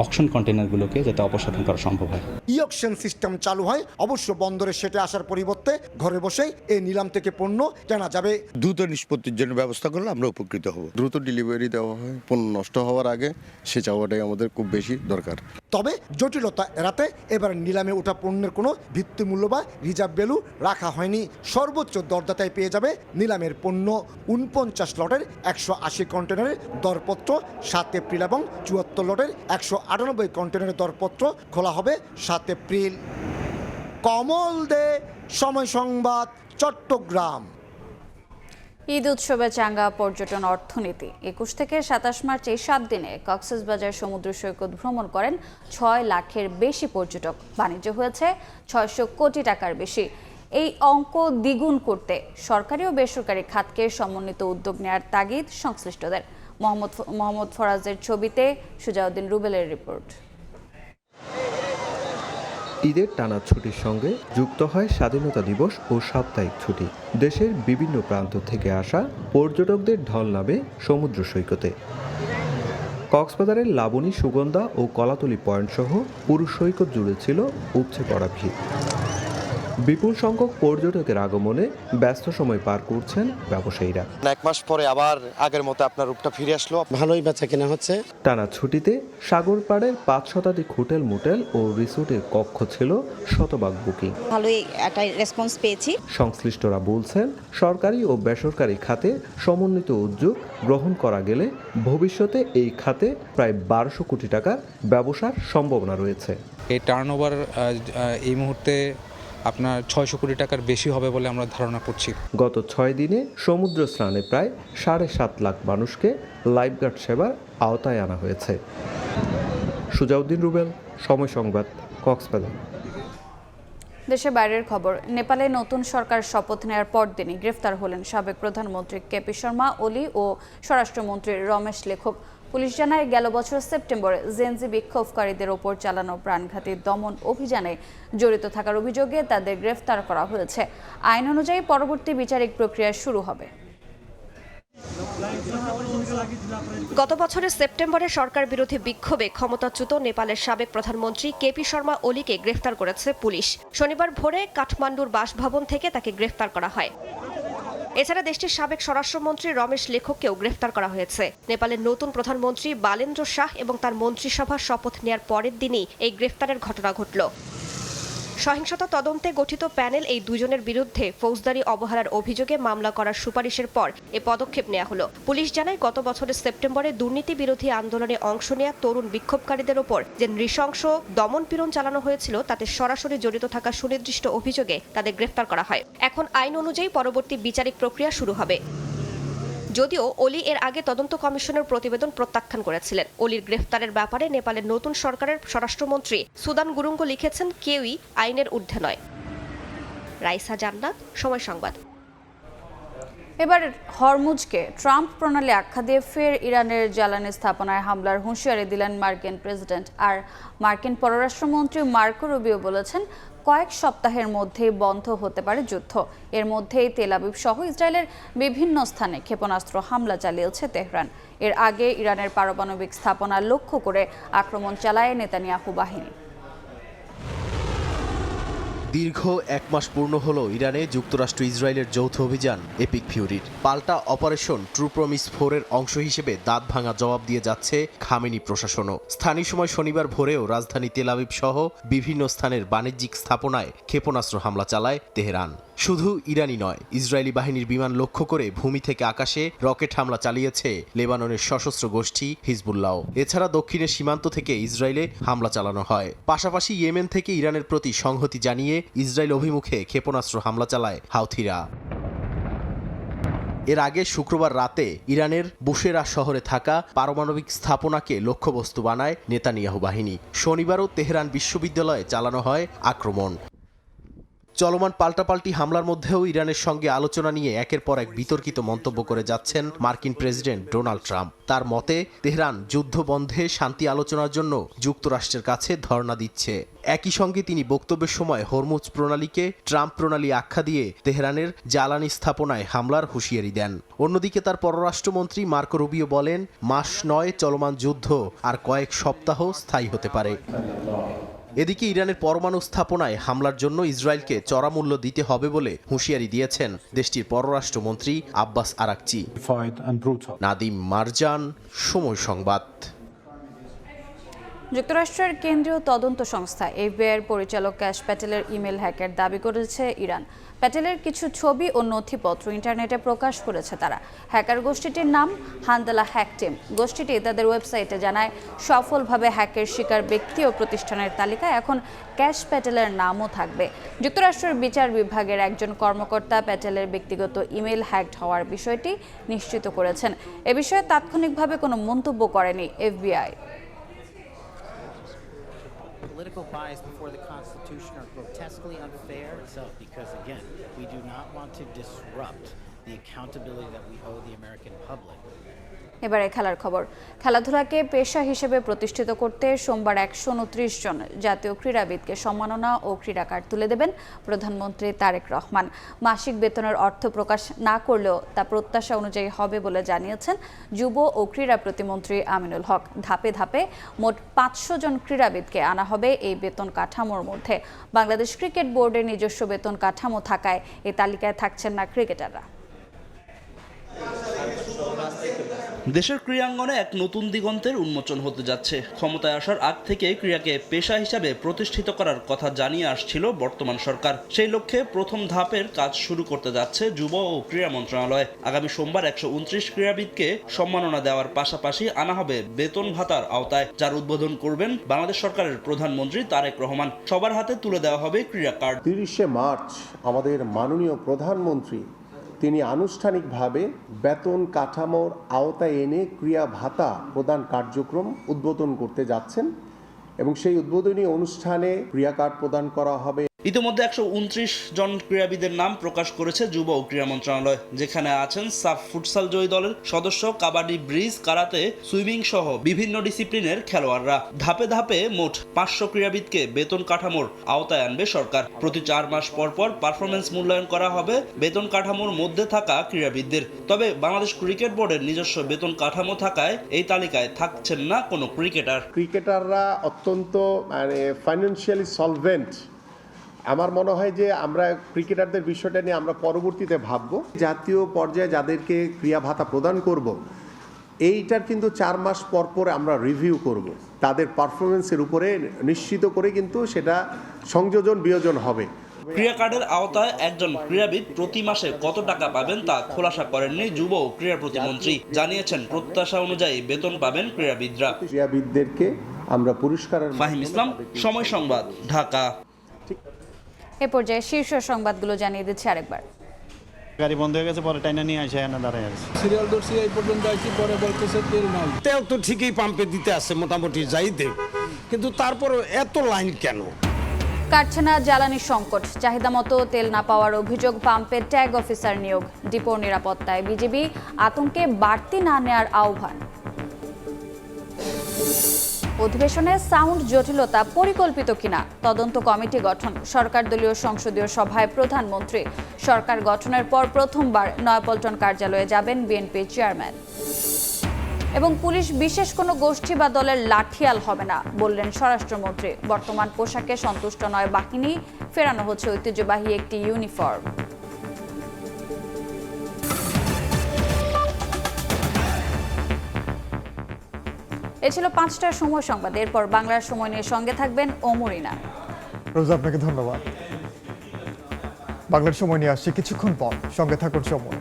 অকশন কন্টেনারগুলোকে যাতে অপসারণ করা সম্ভব হয়। ই-অকশন সিস্টেম চালু হয় অবশ্য বন্দরে সেটে আসার পরিবর্তে ঘরে বসেই এই নিলাম থেকে পণ্য কেনা যাবে। দ্রুত নিষ্পত্তির জন্য ব্যবস্থা করলে আমরা উপকৃত হব। দ্রুত ডেলিভারি দেওয়া হয়, পণ্য নষ্ট হওয়ার আগে সে চাওয়াটাই আমাদের খুব বেশি দরকার। তবে জটিলতা এড়াতে এবার নিলামে ওঠা পণ্যের কোনো ভিত্তিমূল্য বা রিজার্ভ ভ্যালু রাখা হয়নি। সর্বোচ্চ দরদাতায় পেয়ে যাবে নিলামের পণ্য। 49 লটের 180 কন্টেনারের দরপত্র 7 এপ্রিল এবং 74 লটের 198 কন্টেনারের দরপত্র খোলা হবে 7 এপ্রিল। কমল দে, সময় সংবাদ, চট্টগ্রাম। ঈদ উৎসবে চাঙ্গা পর্যটন অর্থনীতি। 21 থেকে 27 মার্চ এই 7 দিনে কক্সবাজার সমুদ্র সৈকত ভ্রমণ করেন 6 লাখের বেশি পর্যটক। বাণিজ্য হয়েছে 600 কোটি টাকার বেশি। এই অঙ্ক দ্বিগুণ করতে সরকারি ও বেসরকারি খাতকে সমন্বিত উদ্যোগ নেওয়ার তাগিদ সংশ্লিষ্টদের। মোহাম্মদ ফরাজের ছবিতে সুজাউদ্দিন রুবেলের রিপোর্ট। ঈদের টানা ছুটির সঙ্গে যুক্ত হয় স্বাধীনতা দিবস ও সাপ্তাহিক ছুটি। দেশের বিভিন্ন প্রান্ত থেকে আসা পর্যটকদের ঢল নামে সমুদ্র সৈকতে। কক্সবাজারের লাবণী, সুগন্ধা ও কলাতলি পয়েন্ট সহ পুরো সৈকত জুড়ে ছিল উপচে পড়া ভিড়। বিপুল সংখ্যক পর্যটকের আগমনে ব্যস্ত সময় পার করছেন ব্যবসায়ীরা। 1 মাস পরে আবার আগের মতো আপনার রূপটা ফিরে আসলো, ভালোই বেচা কেনা হচ্ছে। টানা ছুটিতে সাগর পাড়ের 5 শতাধিক হোটেল, মোটেল ও রিসোর্টের কক্ষ ছিল শতভাগ বুকিং। ভালোই একটা রেসপন্স পেয়েছি। সংশ্লিষ্টরা বলছেন, সরকারি ও বেসরকারি খাতে সমন্বিত উদ্যোগ গ্রহণ করা গেলে ভবিষ্যতে এই খাতে প্রায় 1200 কোটি টাকার ব্যবসার সম্ভাবনা রয়েছে। এই টার্নওভার এই মুহূর্তে আপনার 600 কোটি টাকার বেশি হবে বলে আমরা ধারণা করছি। গত 6 দিনে সমুদ্র স্নানে প্রায় 7.5 লাখ মানুষকে লাইফগার্ড সেবার আওতায় আনা হয়েছে। সুজাউদ্দিন রুবেল, সময় সংবাদ, কক্সবাজার। দেশের বাইরের খবর। নেপালে নতুন সরকার শপথ নেওয়ার পরদিনই গ্রেফতার হলেন সাবেক প্রধানমন্ত্রী কেপি শর্মা ওলি ও স্বরাষ্ট্রমন্ত্রী রমেশ লেখক। পুলিশ জানায়, গেল বছর সেপ্টেম্বরে জেনজি বিক্ষোভকারীদের ওপর চালানো প্রাণঘাতী দমন অভিযানে জড়িত থাকার অভিযোগে তাদের গ্রেফতার করা হয়েছে। আইন অনুযায়ী পরবর্তী বিচারিক প্রক্রিয়া শুরু হবে। গত বছরের সেপ্টেম্বরে সরকার বিরোধী বিক্ষোভে ক্ষমতাচ্যুত নেপালের সাবেক প্রধানমন্ত্রী কেপি শর্মা ওলিকে গ্রেফতার করেছে পুলিশ। শনিবার ভোরে কাঠমান্ডুর বাসভবন থেকে তাকে গ্রেফতার করা হয়। এছাড়া দেশটির সাবেক স্বরাষ্ট্রমন্ত্রী রমেশ লেখককেও গ্রেফতার করা হয়েছে। নেপালের নতুন প্রধানমন্ত্রী বালেন্দ্র শাহ এবং তার মন্ত্রিসভার শপথ নেয়ার পরের দিনই এই গ্রেফতারের ঘটনা ঘটল। সহিংসতা তদন্তে গঠিত প্যানেল এই দুজনের বিরুদ্ধে ফৌজদারি অবহেলার অভিযোগে মামলা করার সুপারিশের পর এ পদক্ষেপ নেওয়া হলো। পুলিশ জানায়, গত বছরের সেপ্টেম্বরে দুর্নীতি বিরোধী আন্দোলনে অংশ নেয়া তরুণ বিক্ষোভকারীদের ওপর যে নৃশংস দমন-পীড়ন চালানো হয়েছিল তাতে সরাসরি জড়িত থাকা সুনির্দিষ্ট অভিযোগে তাদের গ্রেফতার করা হয়। এখন আইন অনুযায়ী পরবর্তী বিচারিক প্রক্রিয়া শুরু হবে। যদিও ওলি এর আগে তদন্ত কমিশনের প্রতিবেদন প্রত্যাখ্যান করেছিলেন। ওলির গ্রেফতারের ব্যাপারে নেপালের নতুন সরকারের স্বরাষ্ট্রমন্ত্রী সুদান গুরুঙ্গ লিখেছেন, কেউই আইনের ঊর্ধ্বে নয়। রাইসা জান্নাত, সময় সংবাদ। এবার হরমুজকে ট্রাম্প প্রণালী আখ্যা দিয়ে ফের ইরানের জ্বালানি স্থাপনায় হামলার হুঁশিয়ারি দিলেন মার্কিন প্রেসিডেন্ট। আর মার্কিন পররাষ্ট্রমন্ত্রী মার্কো রুবিও বলেছেন, কয়েক সপ্তাহের মধ্যে বন্ধ হতে পারে যুদ্ধ। এর মধ্যেই তেল আবিব সহ ইসরায়েলের বিভিন্ন স্থানে ক্ষেপণাস্ত্র হামলা চালিয়েছে তেহরান। এর আগে ইরানের পারমাণবিক স্থাপনা লক্ষ্য করে আক্রমণ চালায় নেতানিয়াহু বাহিনী। দীর্ঘ 1 মাস পূর্ণ হলো ইরানে যুক্তরাষ্ট্র ইসরায়েলের যৌথ অভিযান এপিক ফিউরির। পাল্টা অপারেশন ট্রু প্রমিস 4 এর অংশ হিসেবে দাঁত ভাঙা জবাব দিয়ে যাচ্ছে খামেনি প্রশাসনও। স্থানীয় সময় শনিবার ভোরেও রাজধানী তেল আবিব সহ বিভিন্ন স্থানের বাণিজ্যিক স্থাপনায় ক্ষেপণাস্ত্র হামলা চালায় তেহরান। শুধু ইরানি নয়, ইসরায়েলি বাহিনীর বিমান লক্ষ্য করে ভূমি থেকে আকাশে রকেট হামলা চালিয়েছে লেবাননের সশস্ত্র গোষ্ঠী হিজবুল্লাহ। এছাড়া দক্ষিণের সীমান্ত থেকে ইসরায়েলে হামলা চালানো হয়। পাশাপাশি ইয়েমেন থেকে ইরানের প্রতি সংহতি জানিয়ে ইসরায়েল অভিমুখে ক্ষেপণাস্ত্র হামলা চালায় হাউথিরা। এর আগে শুক্রবার রাতে ইরানের বুশেরা শহরে থাকা পারমাণবিক স্থাপনাকে লক্ষ্যবস্তু বানায় নেতানিয়াহু বাহিনী। শনিবারও তেহরান বিশ্ববিদ্যালয়ে চালানো হয় আক্রমণ। চলমান পাল্টাপাল্টি হামলার মধ্যেও ইরানের সঙ্গে আলোচনা নিয়ে একের পর এক বিতর্কিত মন্তব্য করে যাচ্ছেন মার্কিন প্রেসিডেন্ট ডোনাল্ড ট্রাম্প। তার মতে তেহরান যুদ্ধ বন্ধে শান্তি আলোচনার জন্য যুক্তরাষ্ট্রের কাছে ধর্ণা দিচ্ছে। একই সঙ্গে তিনি বক্তব্যের সময় হরমুজ প্রণালীকে ট্রাম্প প্রণালী আখ্যা দিয়ে তেহরানের জ্বালানি স্থাপনায় হামলার হুঁশিয়ারি দেন। অন্যদিকে তার পররাষ্ট্রমন্ত্রী মার্কো রুবিও বলেন, মাস নয় চলমান যুদ্ধ আর কয়েক সপ্তাহ স্থায়ী হতে পারে। এদিকে ইরানের পরমাণু স্থাপনায় হামলার জন্য ইসরায়েলকে চড়া মূল্য দিতে হবে বলে হুঁশিয়ারি দিয়েছেন দেশটির পররাষ্ট্রমন্ত্রী আব্বাস আরাকচি। নাদিম মারজান, সময় সংবাদ। যুক্তরাষ্ট্রের কেন্দ্রীয় তদন্ত সংস্থা এফবিআইয়ের পরিচালক ক্যাশ প্যাটেলের ইমেল হ্যাকের দাবি করেছে ইরান। প্যাটেলের কিছু ছবি ও নথিপত্র ইন্টারনেটে প্রকাশ করেছে তারা। হ্যাকার গোষ্ঠীটির নাম হান্দালা হ্যাক টিম। গোষ্ঠীটি তাদের ওয়েবসাইটে জানায়, সফলভাবে হ্যাকের শিকার ব্যক্তি ও প্রতিষ্ঠানের তালিকায় এখন ক্যাশ প্যাটেলের নামও থাকবে। যুক্তরাষ্ট্রের বিচার বিভাগের একজন কর্মকর্তা প্যাটেলের ব্যক্তিগত ইমেল হ্যাকড হওয়ার বিষয়টি নিশ্চিত করেছেন। এ বিষয়ে তাৎক্ষণিকভাবে কোনো মন্তব্য করেনি FBI. Political bias before the Constitution are grotesquely unfair because, again, we do not want to disrupt the accountability that we owe the American public. এবারে খেলার খবর। খেলাধুলাকে পেশা হিসেবে প্রতিষ্ঠিত করতে সোমবার 129 জন জাতীয় ক্রীড়াবিদকে সম্মাননা ও ক্রীড়া কার্ড তুলে দেবেন প্রধানমন্ত্রী তারেক রহমান। মাসিক বেতনের অর্থ প্রকাশ না করলেও তা প্রত্যাশা অনুযায়ী হবে বলে জানিয়েছেন যুব ও ক্রীড়া প্রতিমন্ত্রী আমিনুল হক। ধাপে ধাপে মোট 500 জন ক্রীড়াবিদকে আনা হবে এই বেতন কাঠামোর মধ্যে। বাংলাদেশ ক্রিকেট বোর্ডের নিজস্ব বেতন কাঠামো থাকায় এই তালিকায় থাকছেন না ক্রিকেটাররা। দেশের ক্রীড়াঙ্গনে এক নতুন দিগন্তের উন্মোচন হতে যাচ্ছে। ক্ষমতায় আসার আগ থেকে ক্রীড়াকে পেশা হিসাবে প্রতিষ্ঠিত করার কথা জানিয়ে আসছিল বর্তমান সরকার। সেই লক্ষ্যে প্রথম ধাপের কাজ শুরু করতে যাচ্ছে যুব ও ক্রীড়া মন্ত্রণালয়। আগামী সোমবার 129 ক্রীড়াবিদকে সম্মাননা দেওয়ার পাশাপাশি আনা হবে বেতন ভাতার আওতায়, যার উদ্বোধন করবেন বাংলাদেশ সরকারের প্রধানমন্ত্রী তারেক রহমান। সবার হাতে তুলে দেওয়া হবে ক্রীড়া কার্ড। 30শে মার্চ আমাদের মাননীয় প্রধানমন্ত্রী তিনি আনুষ্ঠানিকভাবে বেতন কাঠামোর আওতায় এনে ক্রীড়া ভাতা প্রদান কার্যক্রম উদ্বোধন করতে যাচ্ছেন এবং সেই উদ্বোধনী অনুষ্ঠানে ক্রীড়া কার্ড প্রদান করা হবে। ইতিমধ্যে 129 জন ক্রীড়াবিদের নাম প্রকাশ করেছে যুব ও ক্রীড়া মন্ত্রণালয়, যেখানে আছেন সাফ ফুটসাল জয়ী দলের সদস্য, কাবাডি, ব্রিজ, কারাতে, সুইমিং সহ বিভিন্ন ডিসিপ্লিনের খেলোয়াড়রা। ধাপে ধাপে মোট 500 ক্রীড়াবিদকে বেতন কাঠামোর আওতায় আনবে সরকার। প্রতি 4 মাস পর পর পারফরমেন্স মূল্যায়ন করা হবে বেতন কাঠামোর মধ্যে থাকা ক্রীড়াবিদদের। তবে বাংলাদেশ ক্রিকেট বোর্ডের নিজস্ব বেতন কাঠামো থাকায় এই তালিকায় থাকছেন না কোনো ক্রিকেটার। ক্রিকেটাররা অত্যন্ত ফাইন্যান্সিয়ালি সলভেন্ট। আমার মনে হয় যে আমরা ক্রিকেটারদের বিষয়টা নিয়ে আমরা পরবর্তীতে ভাবব। জাতীয় পর্যায়ে যাদেরকে ক্রীড়া ভাতা প্রদান করব, এইটার কিন্তু 4 মাস পর পর আমরা রিভিউ করব। তাদের পারফরমেন্সের উপরে নিশ্চিত করে কিন্তু সেটা সংযোজন বিয়োজন হবে। ক্রীড়া কার্ডের আওতায় একজন ক্রীড়াবিদ প্রতি মাসে কত টাকা পাবেন তা খোলাসা করেননি যুব ও ক্রীড়া প্রতিমন্ত্রী। জানিয়েছেন প্রত্যাশা অনুযায়ী বেতন পাবেন ক্রীড়াবিদরা। ক্রীড়াবিদদেরকে আমরা পুরস্কারের। ফাহিম ইসলাম, সময় সংবাদ, ঢাকা। এ পর্যায়ে শীর্ষ সংবাদগুলো জানিয়ে দিচ্ছি আরেকবার। গাড়ি বন্ধ হয়ে গেছে, পরে টাইনা নিয়ে আসে এখানে দাঁড়ায় আছে। সিরিয়াল ধরছি এই পর্যন্ত আইছি, পরে বলতেছে তেল নাই। তেল তো ঠিকই পাম্পে দিতে আসে মোটামুটি যাইতে, কিন্তু তারপর এত লাইন কেন? কাটছে না জ্বালানি সংকট। চাহিদা মতো তেল না পাওয়ার অভিযোগ, পাম্পে ট্যাগ অফিসার নিয়োগ। ডিপোর নিরাপত্তায় বিজিবি আতঙ্কে বাড়তি না নেয়ার আহ্বান। অধিবেশনে সাউন্ড জটিলতা পরিকল্পিত কিনা তদন্ত কমিটি গঠন। সরকার দলীয় সংসদীয় সভায় প্রধানমন্ত্রী। সরকার গঠনের পর প্রথমবার নয়াপল্টন কার্যালয়ে যাবেন বিএনপি চেয়ারম্যান। এবং পুলিশ বিশেষ কোনো গোষ্ঠী বা দলের লাঠিয়াল হবে না বললেন স্বরাষ্ট্রমন্ত্রী। বর্তমান পোশাকে সন্তুষ্ট নয় বাহিনী, ফেরানো হচ্ছে ঐতিহ্যবাহী একটি ইউনিফর্ম। এ ছিল 5টার সময় সংবাদ। এরপর বাংলার সময় নিয়ে সঙ্গে থাকবেন ওমরিনা। রোজা, আপনাকে ধন্যবাদ। বাংলার সময় নিয়ে আসছি কিছুক্ষণ পর, সঙ্গে থাকুন সময়।